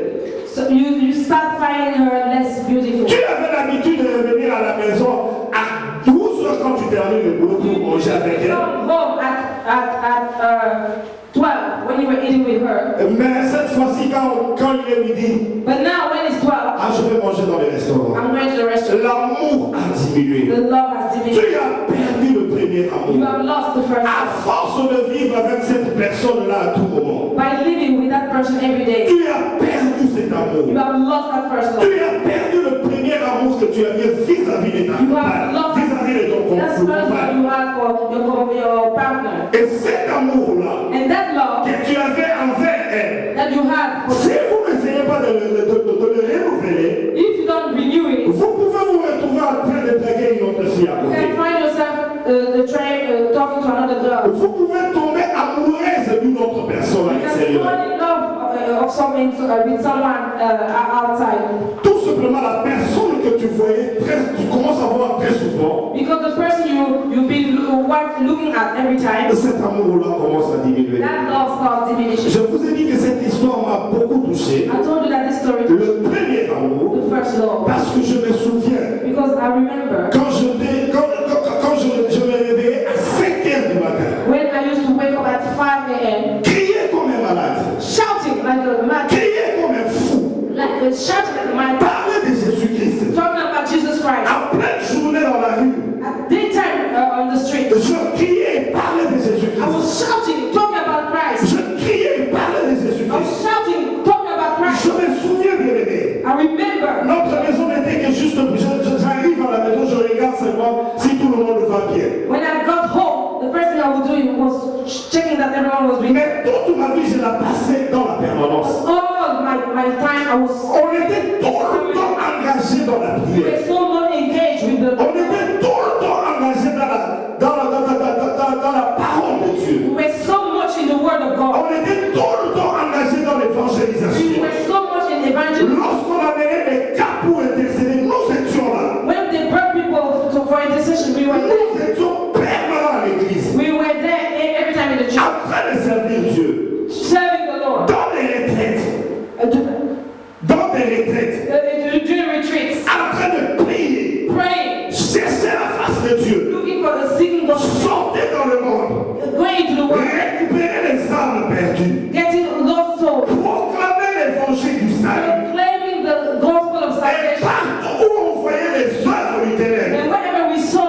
So you start finding her less beautiful. Tu avais l'habitude de revenir à la maison à 12 heures quand tu termines le boulot pour manger avec elle. Come home at 12 when you were eating with her. Mais cette fois-ci, quand il est midi, But now when it's 12, je vais manger dans le restaurant. I'm going to the restaurant. L'amour a diminué. The love has diminished. Tu as perdu le premier You amour. have lost the first À force de vivre avec cette personne-là à tout moment, by living with that person every day. tu as perdu cet amour. You have lost that first love. Tu as perdu le premier amour que tu avais vis-à-vis de ta You compagne, have lost vis-à-vis de ton that first love compagne. you had for your partner. Et cet amour-là And that love que tu avais envers elle, that you had for si vous n'essayez pas de de le renouveler, if you don't renew it, vous pouvez vous retrouver en train de draguer une autre fille à you côté. can find yourself talking to another girl. Vous pouvez tomber amoureuse d'une autre personne à You can l'extérieur. fall in love with someone outside. Tout simplement la personne que tu voyais, tu commences à voir très souvent, Because the person you've been looking at every time, cet amour-là commence à diminuer. that love starts diminishing. Je vous ai dit que cette histoire m'a beaucoup touché. I told you that this story, Le premier amour, the first love, parce que je me souviens, because I remember quand je me réveillais à 5 heures du matin, when I used to wake up at 5 a.m. crier comme un malade, shouting like a mad, crier comme un fou, shouting like a mad, parler de Jésus-Christ. talking about Jesus Christ. En pleine journée dans la rue, At daytime on the street, je criais et parlais de I Jésus-Christ. was shouting, talking about Christ. Je criais et parlais de I was Jésus-Christ. shouting, talking about Je Christ. me souviens, bien aimé. I remember Notre maison n'était que juste, j'arrive à la maison, je regarde seulement si tout le monde va bien. when I got home, the first thing I would do was checking that everyone was doing. Mais toute ma vie, je la passais dans la permanence. All my time I was On était tout le temps engagés dans la we prière. were so much engaged with the On était tout le temps engagés dans la parole de Dieu. we were so much in the word of God. On était tout le temps engagés dans We l'évangélisation. were so much in evangelism. Lorsqu'on amenait les cas pour intercéder, nous étions là. When they brought people for intercession, we were there. Nous étions permanents à l'église, We were there every time in the church, en train de servir Dieu. serving the Lord. Dans les retraites, Doing retreats, en train de prier, praying, chercher la face de Dieu, looking for the seeking God, sortir dans le monde, going into the world, récupérer les âmes perdues, getting lost souls, proclamer l'évangile du salut. proclaiming the gospel of Et salvation. partout où on voyait les œuvres du ténèbre, And whenever we saw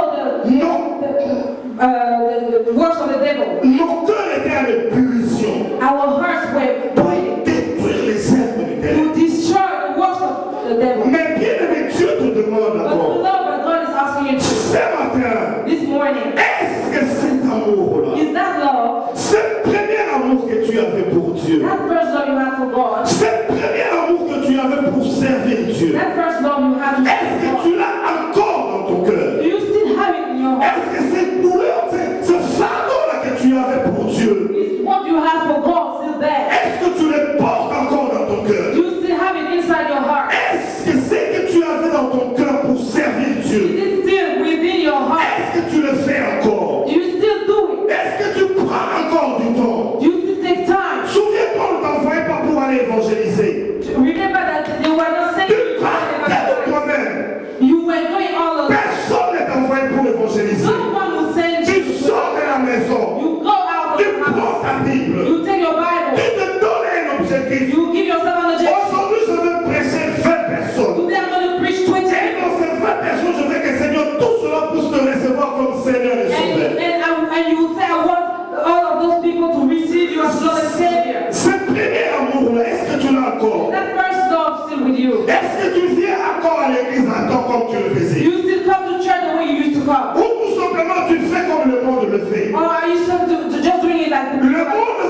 the works of the devil, nos cœurs étaient en ébullition our hearts were pour boiling détruire les œuvres du ténèbre. to destroy the works of the devil. Mais bien aimé, Dieu te demande But the encore, Lord, but God is asking you to, ce matin, this morning, est-ce que cet amour-là, is that love, ce premier amour que tu avais pour Dieu, that first love you have for God, ce premier amour que tu avais pour servir Dieu, that first love you have to est-ce que serve tu God, l'as encore dans ton cœur? do you still have it in your heart? Est-ce que cette douleur, ce fardeau-là que tu avais pour Dieu, Is what you have for God still there? est-ce que tu le portes encore dans ton cœur? Do you still have it inside your heart? Est-ce que c'est que tu avais dans ton cœur pour servir Is Dieu, it still within your heart? est-ce que tu le fais encore? Do you still do it? Est-ce que tu prends encore du temps? Do you still take time? Souviens-toi, on ne t'envoyait pas pour aller évangéliser. Remember that they were not sending you Tu to partais de evangelize. toi-même. You were going all alone. Personne ne t'envoyait pour évangéliser. No one will send Tu you. sors de la maison. You go out of Tu the prends house. ta Bible. You take your Tu Bible. te donnes un objectif. You give yourself an objective. Aujourd'hui, je veux prêcher 20 personnes. Today I'm going to preach 20. Et dans ces 20 personnes, je veux que Seigneur, tout cela puisse te recevoir comme Seigneur et Sauveur. And you would say, I want all of those people to receive you as Lord and Savior. Ce premier amour-là, est-ce que tu l'as encore? That first love still with you. Est-ce que tu viens encore à l'église à temps comme tu le faisais? You still come to church the way you used to come. Ou tout simplement tu fais comme le monde le fait? Or are you still just doing it like the Le monde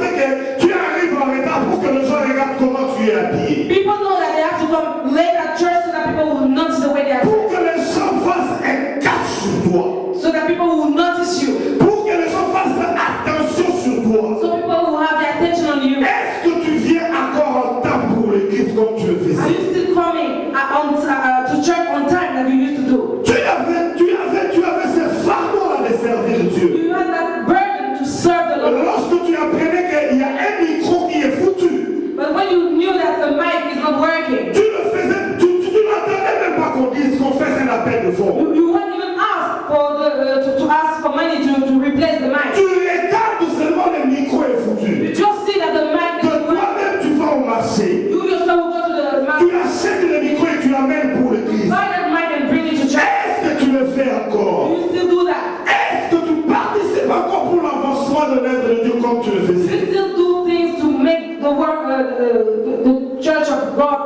fait que tu arrives en retard pour que les gens regardent comment tu es habillé. people know that they have to come late at church so that people will notice the way they are, Pour que les gens fassent un cap sur toi. so that people will notice you, Pour que les gens fassent attention sur toi. so people will have their attention on you. Est-ce que tu viens encore en temps pour l'église comme tu le Are faisais? you still coming to church on time like you used to do? Tu avais ce fardeau-là de servir Dieu. You had that burden to serve the Lord. Lorsque tu apprenais qu'il y a un micro qui est foutu, But when you knew that the mic is not working, tu le faisais, tu n'attendais même pas qu'on fasse un appel de fond. you wouldn't even ask for to ask for money to replace the mic. Tu regardes seulement le micro est foutu. You just see that the mic De is working. toi-même, tu vas au marché. You yourself will go to the Tu market, achètes le micro et tu l'amènes pour l'église. buy that mic and bring it to church. Est-ce que tu le fais encore? You still do that. Est-ce que tu participes encore pour l'avancement de l'œuvre de Dieu comme tu le faisais? You still do things to make the work, the church of God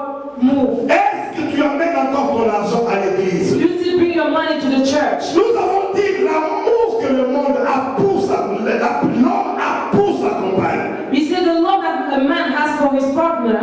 move. Est-ce que tu amènes encore ton argent à l'église? You still bring your money to the church. Nous avons dit l'amour que le monde a pour l'homme a pour sa compagne. We say the love that a man has for his partner,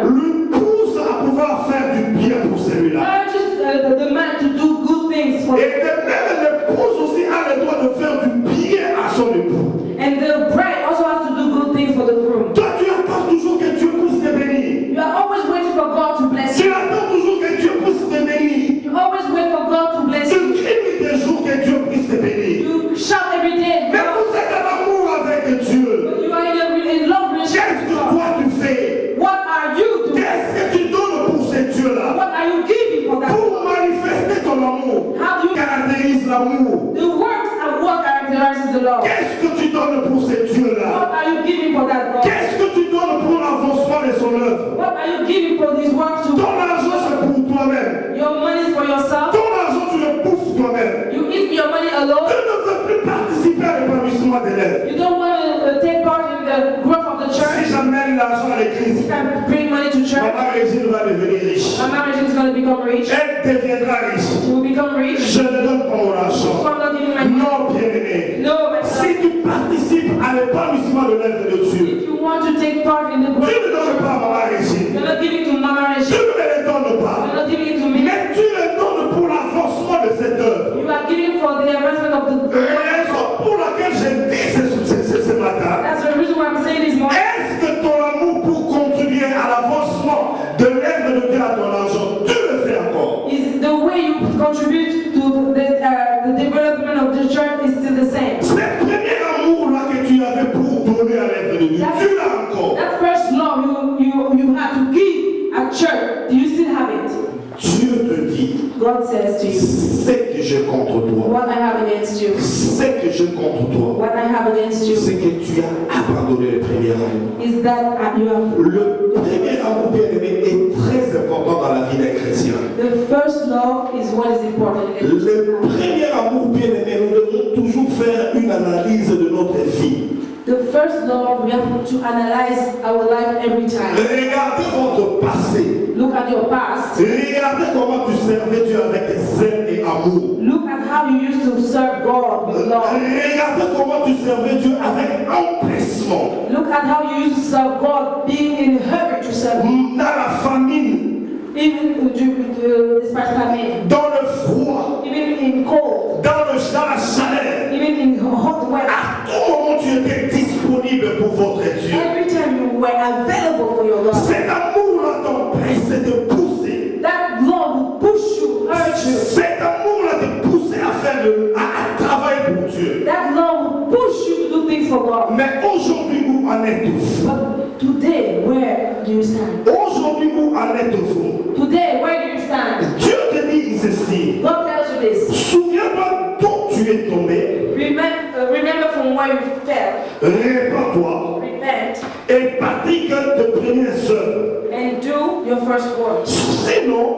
you giving for that? Pour manifester ton amour, How do you caractérise l'amour. the works and what characterizes the Lord? Qu'est-ce que tu donnes pour ces dieux-là? What are you giving for that God? Qu'est-ce que tu donnes pour l'avancement de son œuvre? What are you giving for these works to? Ton argent, c'est pour toi-même. Your money is for yourself. Ton argent, tu le bouffes toi-même. You eat your money Tu alone. ne veux plus participer à l'épanouissement des lèvres. You don't want to take part in the growth of the Si church. j'amène l'argent à l'église, You can bring money to church. Maman Régine va devenir riche. My marriage is going to become rich. Elle deviendra riche. She will become rich. Je ne donne pas mon So argent. I'm not giving my money. Non, bien-aimé. No, my son. Si tu participes à l'épanouissement de l'œuvre de Dieu, If you want to take part in the tu growth, ne donnes pas à Maman Régine. you're not giving to Mama Tu Regine. ne me les donnes You're pas. not giving it to me. Mais tu le donnes pour l'avancement de cette œuvre. You are giving for the advancement of the. Raison pour laquelle je dis ce matin, That's the reason why I'm saying this morning. est-ce que ton amour pour contribuer à l'avancement de l'œuvre de Dieu à ton argent, tu le fais encore? Is the way you contribute to the development of the church is still the same. Ce premier amour-là que tu avais pour donner à l'œuvre de Dieu, tu l'as encore. That first love you had to give at church, do you still have it? Dieu te dit, God says to you, c'est que j'ai contre toi. what I have against you, C'est que j'ai contre toi. what I have against you C'est que tu as abandonné le premier amour. is that you have Le premier amour, bien-aimé, est très important dans la vie d'un chrétien. the first love is what is important. Le premier amour, bien-aimé, nous devons toujours faire une analyse de notre vie. The first love, we have to analyze our life every time. Regardez votre passé. Look at your past. Regardez comment tu servais Dieu avec zèle et amour. Look at how you used to serve God with love. Regardez comment tu servais Dieu avec empressement. Look at how you used to serve God, being in a hurry to serve Him. Dans la famine, Even despite famine, dans le froid, even in cold, dans la chaleur. even in hot weather. À tout moment, tu étais disponible pour votre Dieu. Every time you were available for your God. Cet amour-là t'empressait de pousser. That love will push you, urge you. Cet amour-là te poussait à travailler pour Dieu. That love will push you to do things for God. Mais aujourd'hui, où en êtes-vous? But today, where do you stand? Aujourd'hui, où en êtes-vous? Today, where do you stand? Dieu te dit ceci. God tells you this. Souviens-toi d'où tu es tombé. Remember from where you fell. Répands-toi Repent et pratique tes premières œuvres. and do your first work. Sinon,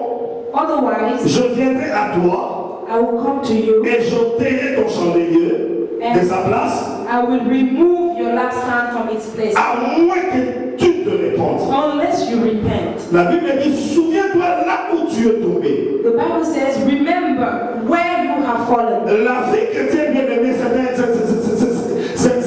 Otherwise, je viendrai à toi I will come to you. et j'ôterai ton chandelier de sa place, I will remove your lampstand from its place. à moins que tu te répandes. Unless you repent. La Bible dit, souviens-toi là où tu es tombé. The Bible says, remember where you have fallen. La vie chrétienne, bien aimée, c'est un rythme, c'est un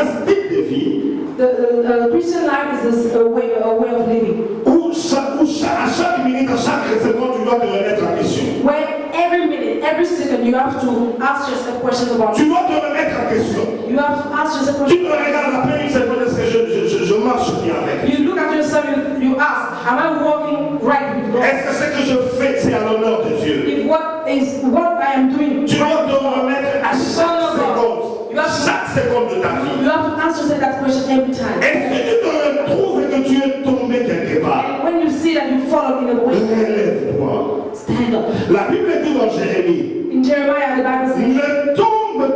style de vie The Christian life is a way of living. où à chaque minute, à chaque seconde, tu dois te remettre en question. Where every minute, every second, you have to ask yourself questions about Tu it. dois te remettre en question. You have to ask yourself Tu questions. te regardes après une seconde, est-ce que je marche bien avec? You look at yourself, you ask, am I walking right with God? Est-ce que ce que je fais, c'est à l'honneur de Dieu? If what I am doing, Tu dois te remettre à chaque seconde. You have to- Chaque seconde de ta vie. you have to ask yourself that question every time. Est-ce que tu te retrouves et que tu es tombé quelque part? And when you see that you fall in a way, Relève-toi. stand up. La Bible dit dans Jérémie, In Jeremiah, the Bible says, ne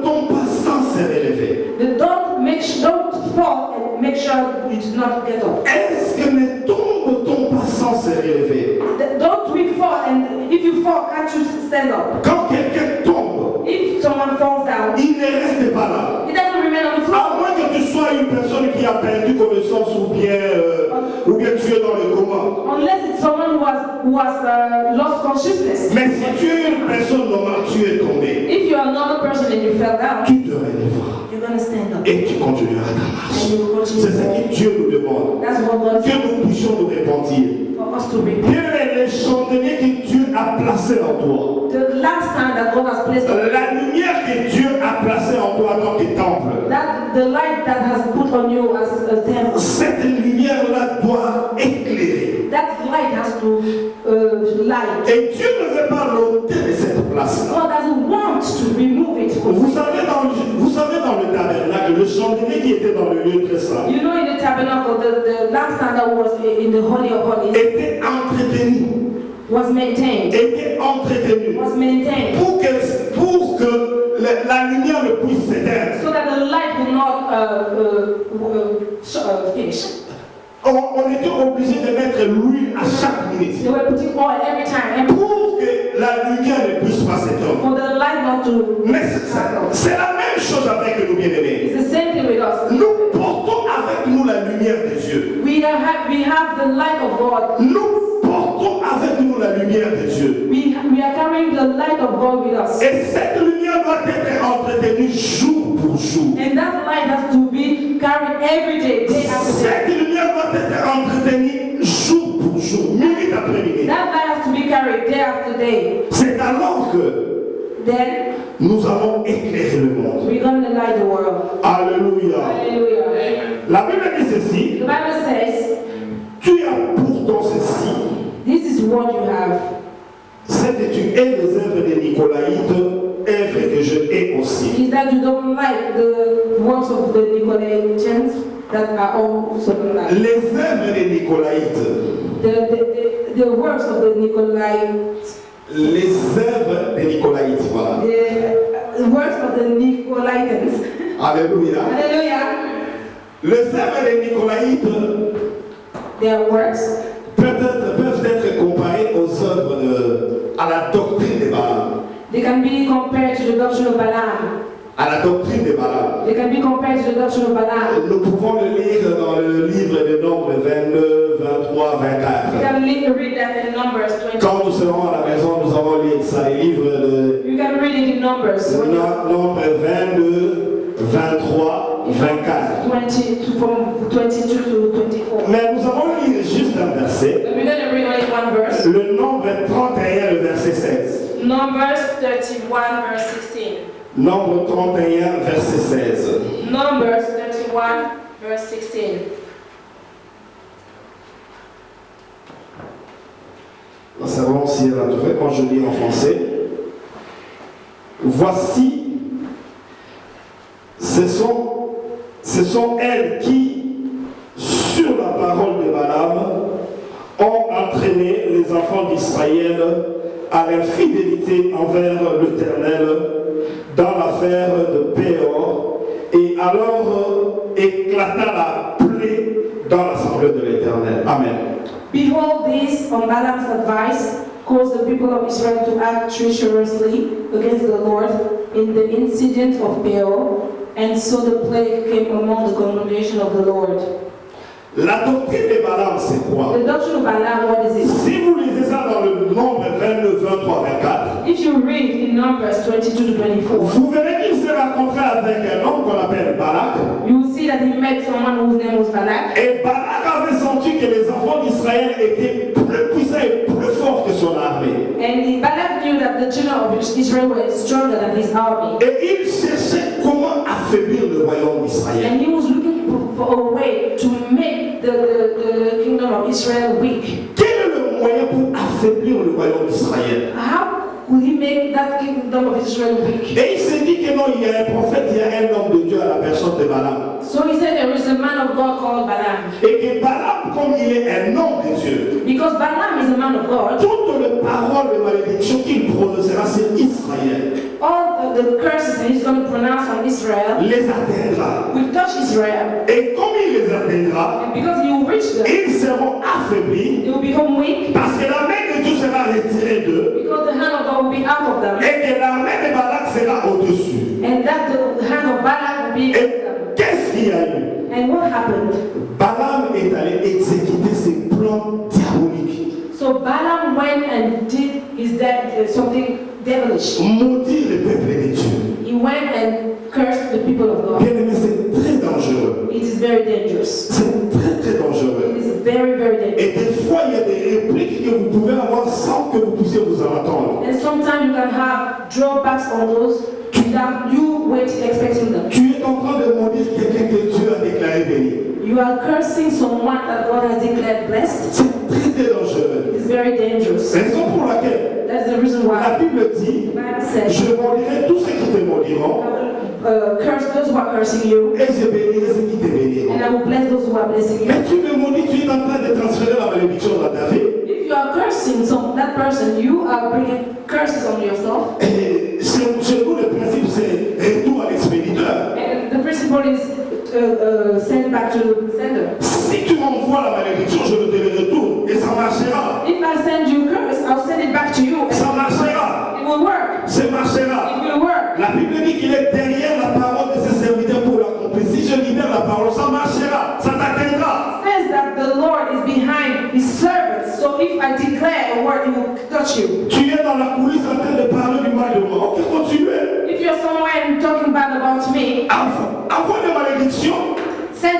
tombe pas sans se relever. don't fall and make sure you do not get up. Est-ce que ne tombe pas sans se relever? Don't we fall, and if you fall, can't you stand up? Quand quelqu'un tombe, If someone falls down, il ne reste pas là. it doesn't remain on the À floor. moins que tu sois une personne qui a perdu connaissance ou bien tu es dans le coma. Unless it's someone who has lost consciousness. Mais si tu es une personne normale, tu es tombé. If you're another person and you fell down, Tu te relèveras you're going to stand up. et tu continueras ta marche. And you will C'est ce continue. que Dieu nous demande. That's what God Que says nous puissions nous repentir. for us to repent. Quel est le chandelier que Dieu a placé en toi? The lampstand that God has placed on La lumière que Dieu a placée en toi dans tes temples. that the light that has put on you as a temple, Cette lumière-là doit éclairer. that light has to light. Et Dieu ne veut pas l'ôter de cette place-là. God doesn't want to remove it from Vous you. savez, dans le tabernacle, le chandelier chandelier qui était dans le lieu très saint You know, in the tabernacle, the lampstand that was in the Holy of Holies était entretenu. was maintained. Pour que la lumière ne puisse s'éteindre. So that the light will not finish. On était obligé de mettre l'huile à chaque minute. They were putting oil every time. Pour que la lumière ne puisse pas s'éteindre. For the light not to. Mais c'est la même chose avec nous, bien-aimés. It's the same thing with us. Nous portons avec nous la lumière de Dieu. We have the light of God. Nous portons avec nous la lumière de Dieu. We are carrying the light of God with us. Et cette lumière doit être entretenue jour pour jour. And that light has to be carried every day, day after day. Cette lumière doit être entretenue jour pour jour, minute après minute. That light has to be carried day after day. C'est alors que Then nous allons éclairer le monde. we're going to light the world. Alléluia. Hallelujah. La Bible dit ceci. The Bible says, Tu as pourtant ceci. this is what you have. Cette étude est les œuvres des Nicolaïtes, œuvres que je hais aussi. Is that you don't like the works of the Nicolaitans that are also like Les œuvres des Nicolaïtes. the works of the Nicolaitans. Les œuvres des Nicolaïtes, voilà. The works of the Nicolaitans. Alléluia. Hallelujah. Les œuvres des Nicolaïtes Their works peuvent être comparées aux œuvres à la doctrine de Balaam. they can be compared to the doctrine of Balaam. À la doctrine de Balaam. They can be compared to the doctrine of Balaam. Nous pouvons le lire dans le livre de Nombres 22, 23, 24. You can read that in Numbers 20. Quand nous serons à la maison, nous allons lire ça, les livres de You can read it in Numbers. Nombres 22, 23, 24. 20 from 22 to 24. Mais nous allons lire juste un verset. But we're going to read only one verse. Le Nombre 31, le verset 16. Numbers 31 verse 16. Nombre 31, verset 16. Numbers 31 verse 16. Nous savons si elle a trouvé quand je lis en français. Voici, ce sont elles qui, sur la parole de Balaam, ont entraîné les enfants d'Israël à l'infidélité envers l'Éternel dans l'affaire de Péor, et alors éclata la plaie dans l'assemblée de l'Éternel. Amen. Behold, this, on Balaam's advice, caused the people of Israel to act treacherously against the Lord in the incident of Peor, and so the plague came among the congregation of the Lord. La doctrine de Balaam, c'est quoi? The doctrine of Balaam, what is it? Si vous lisez ça dans le Nombre 22, 23, 24, If you read in Numbers 22 to 24, vous verrez qu'il s'est rencontré avec un homme qu'on appelle Balak. you will see that he met someone whose name was Balak. Et Balak avait senti que les enfants d'Israël étaient plus puissants et plus forts que son armée. And Balak knew that the children of Israel were stronger than his army. Et il cherchait comment affaiblir le royaume d'Israël. And he was looking for a way to make the kingdom of Israel weak. Quel est le moyen pour affaiblir le royaume d'Israël? How could he make that kingdom of Israel weak? Et il s'est dit que non, il y a un prophète, il y a un homme de Dieu à la personne de Balaam. So he said there is a man of God called Balaam. Et que Balaam, comme il est un homme de Dieu, Because Balaam is a man of God, toutes les paroles de malédiction qu'il prononcera sur Israël all the curses that he's going to pronounce on Israel les atteindra. will touch Israel. Et comme il les atteindra, And because he will reach them, ils seront affaiblis they will become weak. parce que la main de Dieu sera retirée d'eux Because the hand of God will be out of them. et que la main de Balak sera au-dessus. And that the hand of Balak will be Et with them. qu'est-ce qu'il y a eu? And what happened? Balaam est allé exécuter ses plans diaboliques. So Balaam went and did something devilish. Maudire le peuple de Dieu. He went and cursed the people of God. Bien aimé, c'est très dangereux. It is very dangerous. C'est très très dangereux. It is very, very dangerous. Et des fois, il y a des répliques que vous pouvez avoir sans que vous puissiez vous en attendre. And sometimes you can have drawbacks on those without you waiting, expecting them. Tu es en train de maudire quelqu'un que Dieu a déclaré béni. You are cursing someone that God has declared blessed. C'est très très dangereux. It is very dangerous. Raison pour laquelle That's the reason la why Bible dit, the Bible says, je maudirai tous ceux qui te maudiront, I will curse those who are cursing you, et je bénirai ceux qui te béniront. and I will bless those who are blessing you. Mais tu me maudis, tu es en train de transférer la malédiction dans ta vie. If you are cursing that person, you are bringing curses on yourself. Et chez nous, le principe, c'est retour à l'expéditeur. And the principle is send back to the sender. Si tu m'envoies la malédiction, je te le retourne et ça marchera. If I send you curse, I'll send it back to you. And Ça marchera. it will work. Ça marchera. It will work. La Bible dit qu'il est derrière la parole de ses serviteurs pour l'accomplir. Si je libère la parole, ça marchera. Ça t'atteindra. It says that the Lord is behind his servants. So if I declare a word, it will touch you. Tu es dans la coulisse en train de parler du mal de moi. Ok, continuez. If you're somewhere and talking bad about me, Envoie des malédictions. send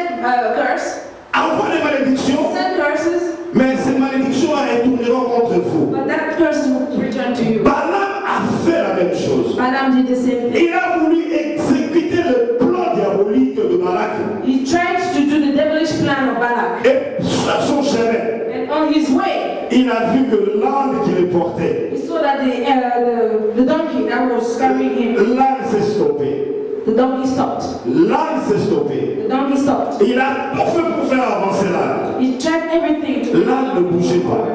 curse, Envoie des malédictions. send curses, Mais ces malédictions retourneront contre vous. but that curse will return to you. Balaam a fait la même chose. Balaam did the same thing. Il a voulu exécuter le plan diabolique de Balak. He tried to do the devilish plan of Balak. Et sur son chemin, And on his way, il a vu que l'âne qui le portait, he saw that the donkey that was carrying him, l'âne s'est stoppé. the donkey stopped. L'âne s'est stoppé. The donkey stopped. Il a tout fait pour faire avancer l'âne. He tried everything to L'âne ne bougeait pas.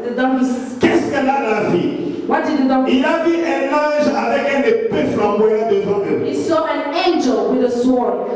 the donkey. Qu'est-ce que l'âne a vu? What did the donkey? Il a vu un ange avec un épée flamboyant devant He lui. saw an angel with a sword.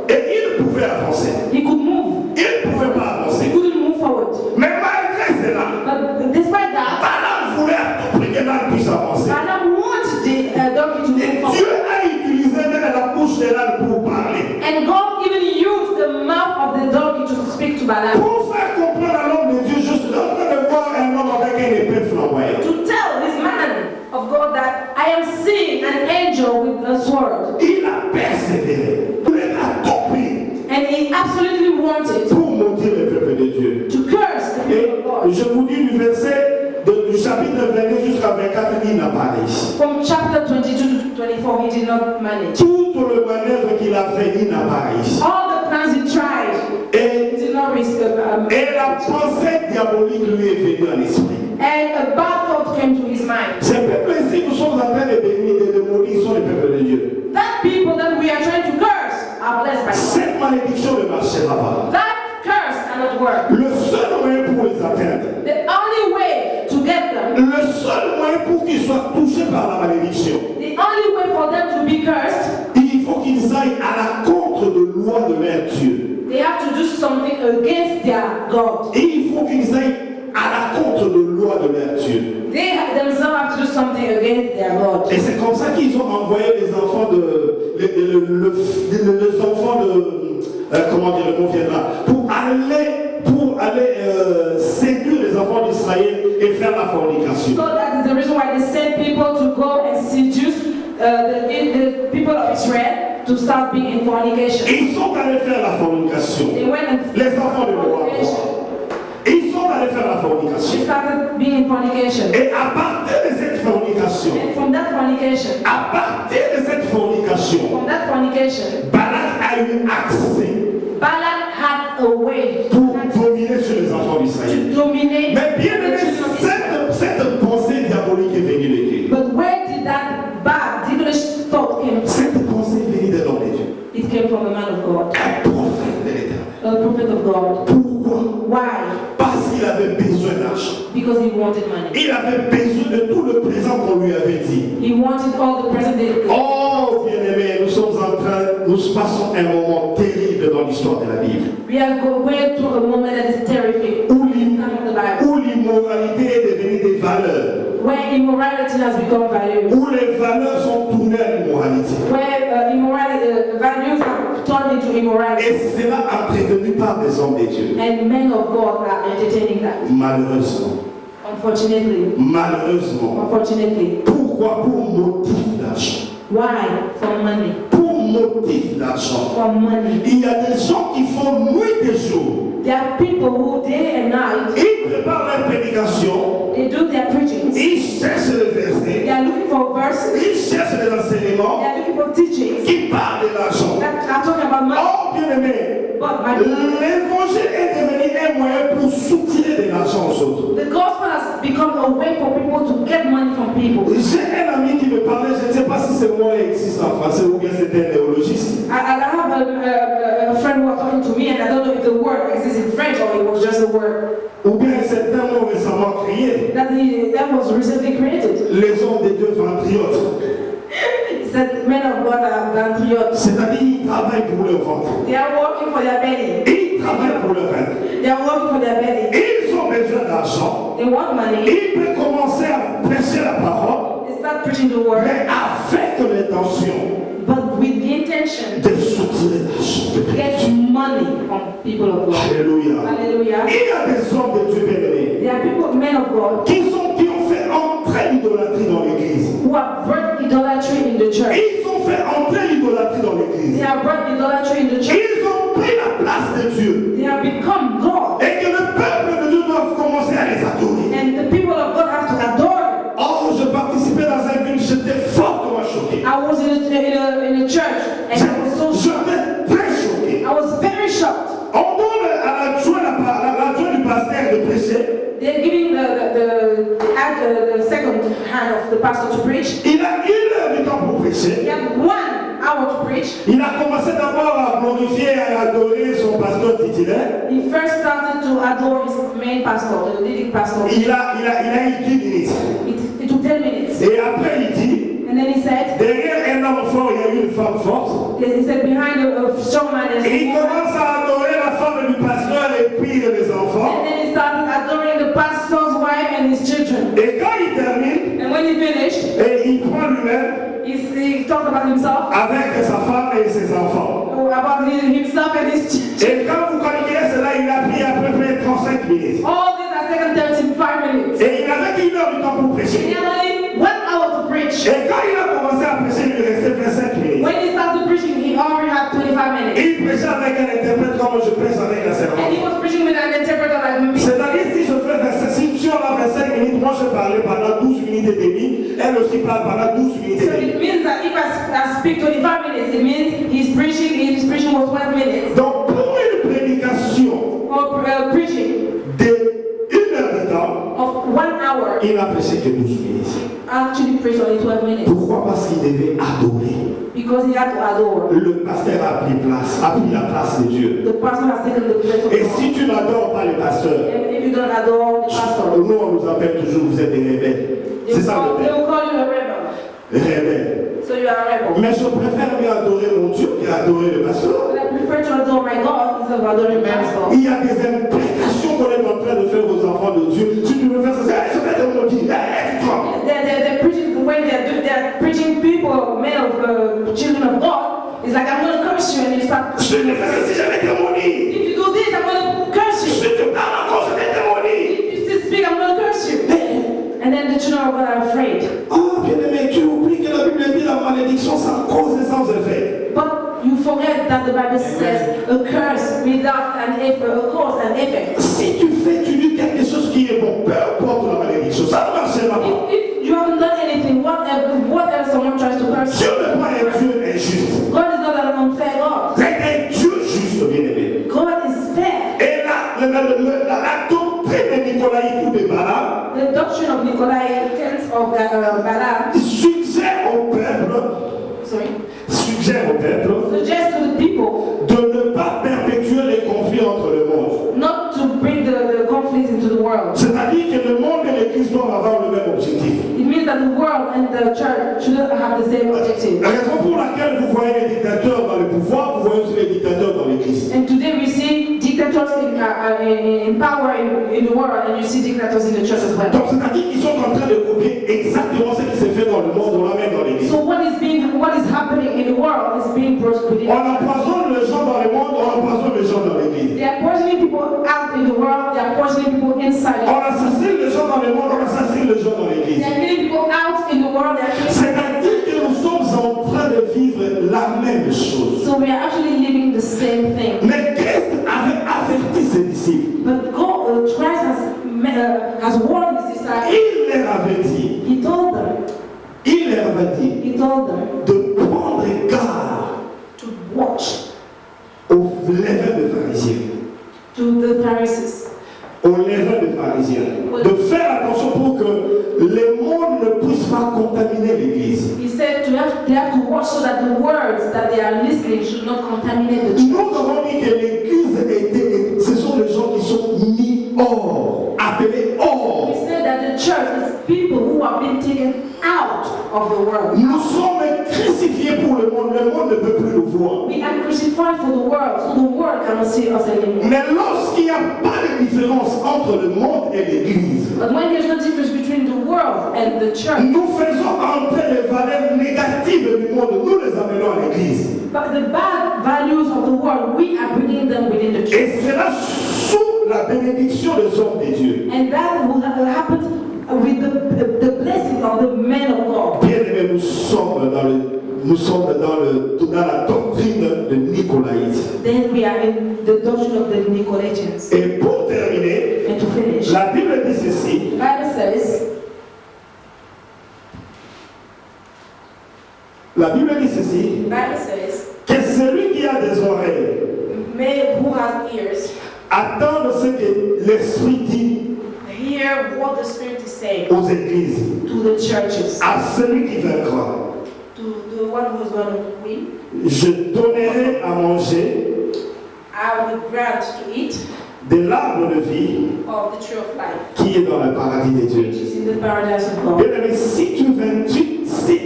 Et il pouvait avancer. He could move. Il ne pouvait pas He avancer. couldn't move forward. Mais malgré cela, But despite that, Balaam voulait à tout prix que l'âne puisse avancer. Balaam wanted the donkey to Et move Dieu forward. a utilisé même la bouche de l'âne pour parler. And God even used the mouth of the donkey to speak to Balaam. Pour faire comprendre à l'homme de Dieu, je suis en train de voir un homme avec une épée flamboyante. To tell this man of God that I am seeing an angel with a sword. Il a persévéré. Il a tout pris And he absolutely wanted pour maudire le peuple de Dieu. to curse the Et people of God. je vous dis du verset du chapitre 22 jusqu'à 24, il n'a pas réussi. From chapter 22 to 24, he did not manage. Tout le manœuvre qu'il a fait, il n'a pas réussi. All the plans he tried, Et, he did not risk. et la pensée diabolique lui est venue à l'esprit. And a bad thought came to his mind. Ces peuples ici, nous sommes en train de bénir, de maudire, sont les peuples de Dieu. That people that we are trying to curse are blessed by God. Cette malédiction ne marchera pas. That curse cannot work. Le seul moyen pour les atteindre, The only way to get them, le seul moyen pour qu'ils soient touchés par la malédiction, the only way for them to be cursed, il faut qu'ils aillent à la contre de loi de leur Dieu. they have to do something against their God. Et il faut qu'ils aillent à la contre de loi de leur Dieu. They themselves have to do something against their God. Et c'est comme ça qu'ils ont envoyé les enfants les enfants de comment dire, le mot viendra, pour aller séduire les enfants d'Israël et faire la fornication. So that is the reason why they send people to go and seduce the people of Israel to start being in fornication. Et ils sont allés faire la fornication. They went and Les enfants de Moab. Ils sont allés faire la they fornication. started being in fornication. Et à partir de cette fornication, And from that fornication, Balak a eu accès Balak had a way pour dominer sur les enfants d'Israël. to dominate Mais bien the aimé, children of Israel. cette pensée diabolique est venue de Dieu. But where did that bad, devilish thought came from? Cette pensée est venue de l'homme de Dieu. It came from a man of God, Un prophète de l'Éternel. a prophet of God. Pourquoi? Why? Parce qu'il avait besoin d'argent. Because he wanted money. Il avait besoin de tout le présent qu'on lui avait dit. He wanted all the present day. Oh, bien-aimé, nous passons un moment terrible dans l'histoire de la Bible. We are going through a moment that is terrific. Où l'immoralité est devenue des valeurs. Where immorality has become values. Où les valeurs sont tournées à l'immoralité. Where values are turned into immorality. Et cela entretenu par des hommes de Dieu. And men of God are entertaining that. Malheureusement. Unfortunately. Pourquoi? Pour motif d'argent. Why? For money. Pour motif d'argent. For money. Il y a des gens qui font nuit et jour. There are people who day and night, Ils préparent leur prédication. they do their preachings. Ils cherchent les They versets. are looking for verses. Ils cherchent les They enseignements are looking for teachings qui parlent de l'argent. that are talking about money. Oh, bien-aimé, But money. l'évangile est devenu un moyen pour soutirer de l'argent aux autres. The gospel has become a way for people to get money from people. J'ai un ami qui me parlait, je ne sais pas si ce mot existe en français ou bien c'était un néologiste. I have a friend who was talking to me, and I don't know if the word exists in French or it was just a word Ou bien c'est un mot récemment créé. that was recently created. Les hommes de Dieu ventriotes. It said men of God are patriots. C'est-à-dire qu'ils travaillent pour leur ventre. They are working for their belly. Ils travaillent pour leur ventre. They are working for their belly. Ils ont besoin d'argent. They want money. Ils peuvent commencer à prêcher la parole, They start preaching the word, mais avec l'intention but with the intention de soutirer l'argent. to get money from people of God. Alléluia. Hallelujah. Il y a des hommes de Dieu bien-aimés There are people, men of God, qui ont fait entrer l'idolâtrie dans l'église. who have brought idolatry in the church. Ils ont fait entrer l'idolâtrie dans They l'église. have brought idolatry in the church. Ils ont pris la place de Dieu. They have become God. Et que le peuple de Dieu doit commencer à les adorer. And the people of God have to adore them. Oh, je participais dans un culte, j'étais fortement choqué. I was in a church and I was so shocked. J'étais très choqué. I was very shocked. On donne à l'adjoint du pasteur de prêcher. They're giving the second hand of the pastor to preach. Il a 1 heure de temps pour He prêcher. had 1 hour to preach. Il a commencé d'abord à glorifier et à adorer son pasteur titulaire. He first started to adore his main pastor, the leading pastor. Il a eu 10 minutes. It took 10 minutes. Et après il dit, And then he said, derrière un homme fort, il y a eu une femme forte. he said behind a strong man there's Et a il woman. commence à adorer la femme du pasteur et puis les enfants. And then he started adoring the pastor's wife and his children. Et quand il termine, And when he finished, et il prend lui-même he talked about himself, avec sa femme et ses enfants. about himself and his children. Et quand vous calculez cela, il a pris à peu près 35 minutes. All these are taken 35 minutes. Et il avait 1 heure de temps pour He prêcher. had only 1 hour to preach. Et quand il a commencé à prêcher, il lui restait 25 minutes. When he started preaching, he already had 25 minutes. Il prêchait avec un interprète comme je prêche avec la And servante. he was preaching with an interpreter like me. C'est-à-dire si je fais 25, si on a 25 minutes, moi je parlais pendant 12 minutes et demie, elle aussi parle pendant 12 minutes So et demie. it means that if I speak 25 minutes, it means his preaching was 12 minutes. Donc pour une prédication Or preaching de 1 heure de temps, of 1 hour, il n'a prêché que 12 minutes. actually preached only 12 minutes. Pourquoi? Parce qu'il devait adorer. Because he had to adore. Le pasteur a pris la place de Dieu. The pastor has taken the place of Et God. si tu n'adores pas le pasteur, And if you don't adore the pastor, nous on nous appelle toujours vous êtes des rebelles. C'est ça le they terme. will call you a rebel. Rebelle. So you are a rebel. Mais je préfère mieux adorer mon Dieu qu'adorer le pasteur. But I prefer to adore my God instead of adoring the pastor. Il y a des implications qu'on est en train de faire aux enfants de Dieu. Si tu veux faire ça, je vais te maudire. Tais-toi. They're preaching the way they're preaching people, men of children of God. It's like I'm going to curse you, and you start. Je ne fais ça si je vais te maudire. If you do this, I'm going to curse Je you. te parle encore, je vais te maudire. If you still speak, I'm going to curse you. And then the children of God are afraid. Oh, bien-aimé, tu oublies que la Bible dit la malédiction sans cause et sans effet. But you forget that the Bible says a curse without an effect, a cause and effect. Si tu dis quelque chose qui est bon, peu importe la malédiction, ça ne marchera pas. If you haven't done anything, what else someone tries to curse Dieu you? n'est pas un Dieu injuste. God is not an unfair God. C'est un Dieu juste, bien-aimé. God is fair. Et la doctrine de Nicolaïque ou de Balaam The doctrine of Nicolaitans of Balaam suggère au peuple suggests to the people de ne pas perpétuer les conflits entre le monde. not to bring the conflicts into the world. C'est-à-dire que le monde et l'Église doivent avoir le même objectif. It means that the world and the church shouldn't have the same objective. La raison pour laquelle vous voyez les dictateurs dans le pouvoir, vous voyez aussi les dictateurs dans l'Église. And today we see dictators in power in the world, and you see dictators in the church as well. Donc c'est-à-dire qu'ils sont en train de copier exactement ce qui s'est fait dans le monde, on l'amène dans l'Église. So what is happening in the world is being brought within. On empoisonne les gens dans le monde, on empoisonne les gens dans l'Église. They are poisoning people out in the world. They are poisoning people inside. On assassine les gens dans le monde, on assassine les gens dans l'Église. They are killing people out in the world. They are killing. C'est-à-dire que nous sommes en train de vivre la même chose. So we are actually living the same thing. Mais Christ avait averti ses disciples. But God, Christ has warned his disciples. Il leur avait dit, He told them. He told them de prendre garde to watch aux levains de pharisiens. to the Pharisees. Aux levains de pharisiens. De faire attention pour que le monde ne puisse pas pas contaminer l'église. He said they have to watch so that the words that they are listening should not contaminate the Nous church. avons dit que l'église ce sont les gens qui sont mis hors, appelés hors. We said that the church is people who have been taken out of the world. Nous sommes crucifiés pour le monde ne peut plus nous voir. We are crucified for the world, so the world cannot see us anymore. Mais lorsqu'il n'y a pas de différence entre le monde et l'église, But when there's no difference between the world and the church, nous faisons entrer les valeurs négatives du monde, nous les amenons à l'église. but the bad values of the world, we are bringing them within the church. Et cela sous la bénédiction des hommes de Dieu. And that will happen with the blessing of the men of God. Bien aimés, nous sommes dans la doctrine de Nicolaïsme. Then we are in the doctrine of the Nicolaitans. Et pour terminer, And to finish, la Bible dit ceci. the Bible says, La Bible dit ceci, que celui qui a des oreilles "May who has ears attende ce que l'Esprit dit hear what the Spirit is saying aux églises, to the churches, à celui qui vaincra. to the one who is going to win. Je donnerai à manger I will grant to eat de l'arbre de vie of the tree of life, qui est dans le paradis de Dieu. which is in the paradise of God." Bien aimé, si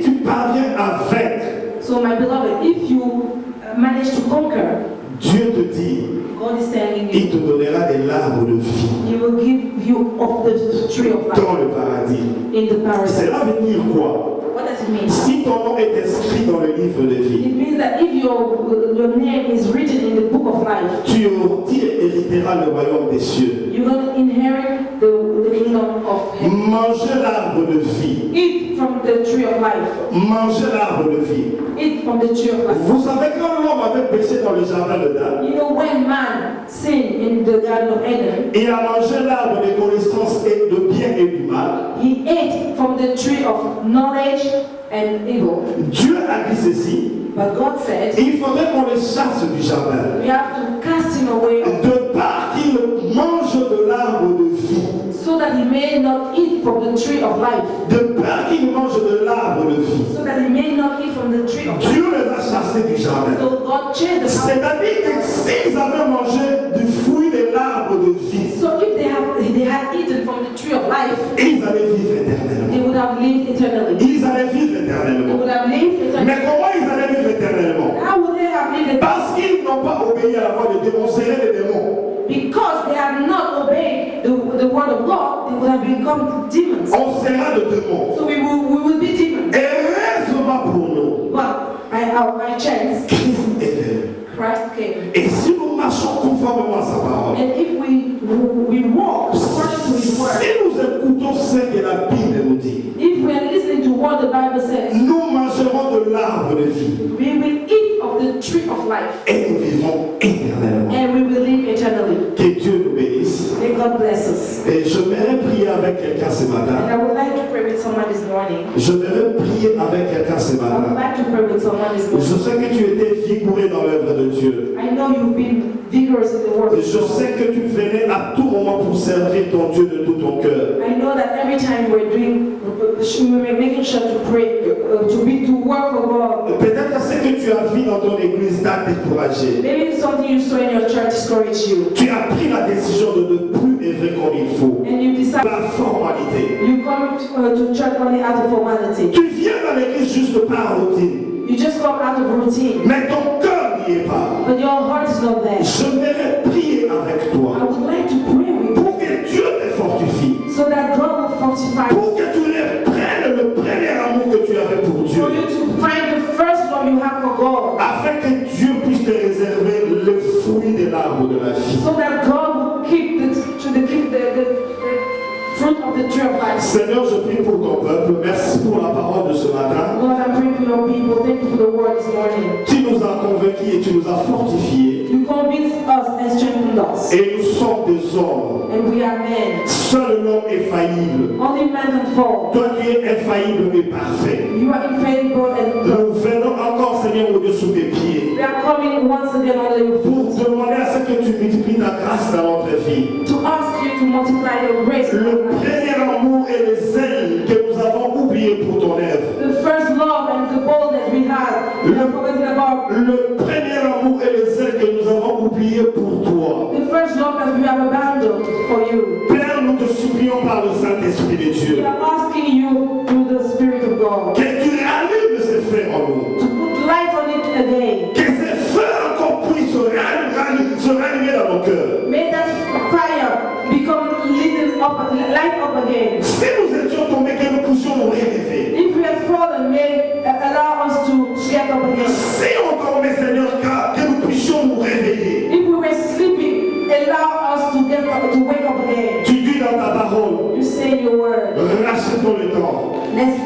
tu parviens à vaincre, So, my beloved, if you manage to conquer, Dieu te dit, God is telling il you, te donnera de l'arbre de vie He will give you of the tree of life dans le paradis. in the paradise. Cela veut dire quoi? What does it mean? Si ton nom est inscrit dans le livre de vie, It means that if your name is written in the book of life, tu hériteras le royaume des cieux. you're going to inherit the kingdom of heaven. Mangez l'arbre de vie. Eat from the tree of life. Mangez l'arbre de vie. Eat from the tree of life. Vous savez quand l'homme avait péché dans le jardin de Dan, You know, when man sinned in the Garden of Eden, il a mangé l'arbre de connaissance et de bien et du mal. he ate from the tree of knowledge and evil. Dieu a dit ceci, But God said, il faudrait qu'on le chasse du jardin, we have to cast him away de part qu'il mange de l'arbre de vie, so that he may not eat from the tree of life. de part qu'il mange de l'arbre de vie. So that he may not eat from the tree of life. Dieu les a chassés du jardin. So God changed the house. C'est-à-dire que s'ils avaient mangé du fruit de l'arbre de vie, So if they had eaten from the tree of life, ils allaient vivre éternellement. they would have lived eternally. Ils allaient vivre They éternellement. would have lived eternally. Mais comment ils allaient vivre éternellement? How would they have lived eternally? Parce qu'ils n'ont pas obéi à la voix de Dieu, on serait des démons. Because they had not obeyed the word of God, they would have become demons. On sera des démons. So we will be demons. Et heureusement pour nous, But by chance, Christ est venu. Christ came. Et si nous marchons conformément à sa parole, And if we walk according to His word, si nous écoutons ce que la Bible nous dit, if we are listening to what the Bible says, nous mangerons de l'arbre de vie we will eat of the tree of life et nous vivrons éternellement. and we will live eternally. Que Dieu nous bénisse. May God bless us. Et je voudrais prier avec quelqu'un ce And matin. I would like to pray with someone this morning. Je voudrais prier avec quelqu'un ce I would matin. like to pray with someone this Je morning. sais que tu étais vigoureux dans l'œuvre de Dieu. I know you've been vigorous in the word. Je sais que tu venais à tout moment pour servir ton Dieu de tout ton cœur. I know that every time we're making sure to pray, to work for God. Peut-être que ce que tu as vu dans ton église t'a découragé. Maybe something you saw in your church discouraged you. Tu as pris la décision de ne plus œuvrer comme il faut. And you decide La formalité. you come to church only out of formality. Tu viens dans l'église juste par routine. You just come out of routine. Mais ton cœur n'y est pas. But your heart is not there. J'aimerais prier avec I toi would like to pray with you pour que Dieu te fortifie. so that God will fortify you. Pour que tu reprennes le premier amour que tu avais pour Dieu. For you to find the first love you have for God. Afin que Dieu puisse te réserver le fruit de l'arbre de la vie. So that God will keep the fruit of the tree of life. Seigneur, je prie pour ton peuple. Merci pour la parole de ce matin. Lord, I'm praying for your people. Thank you for the word this morning. Tu nous as convaincus et tu nous as fortifiés. You convinced us and strengthened us. Et nous sommes des hommes. And we are men. Seul l'homme est faillible. Only man can fall. Toi, tu es infaillible et parfait. You are infallible and Nous venons encore, Seigneur, au-dessous des pieds. we are coming once again under your Pour feet demander à ce que tu multiplies ta grâce dans notre vie. to ask you to multiply your grace. Le premier amour et le zèle que nous avons oublié prier pour ton œuvre. The first love and the boldness we had, we are forgetting about. Le premier amour et les ailes que nous avons oubliés pour toi. The first love that we have abandoned for you. Père, nous te supplions par le Saint-Esprit de We Dieu are asking you through the Spirit of God que tu rallumes ces feux en nous. to put light on it again. Que ces feux encore puissent se rallumer dans nos cœurs. May that fire become light up again. Si nous étions tombés, que nous puissions nous réveiller. If we have fallen, may allow us to get up again. Si on dormait, Seigneur, que nous puissions nous réveiller. If we were sleeping, allow us to get up, to wake up again. Tu dis dans ta parole, You say in your word, rachetons le temps, let's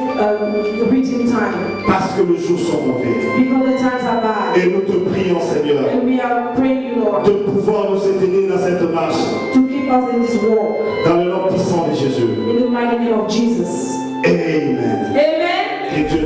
reach in time, parce que les jours sont mauvais. because the times are bad. Et nous te prions, Seigneur, And we are praying you, Lord, de pouvoir nous soutenir dans cette marche, to keep us in this war. dans le nom puissant de Jésus. In the mighty name of Jesus. Amen. Amen. Que Dieu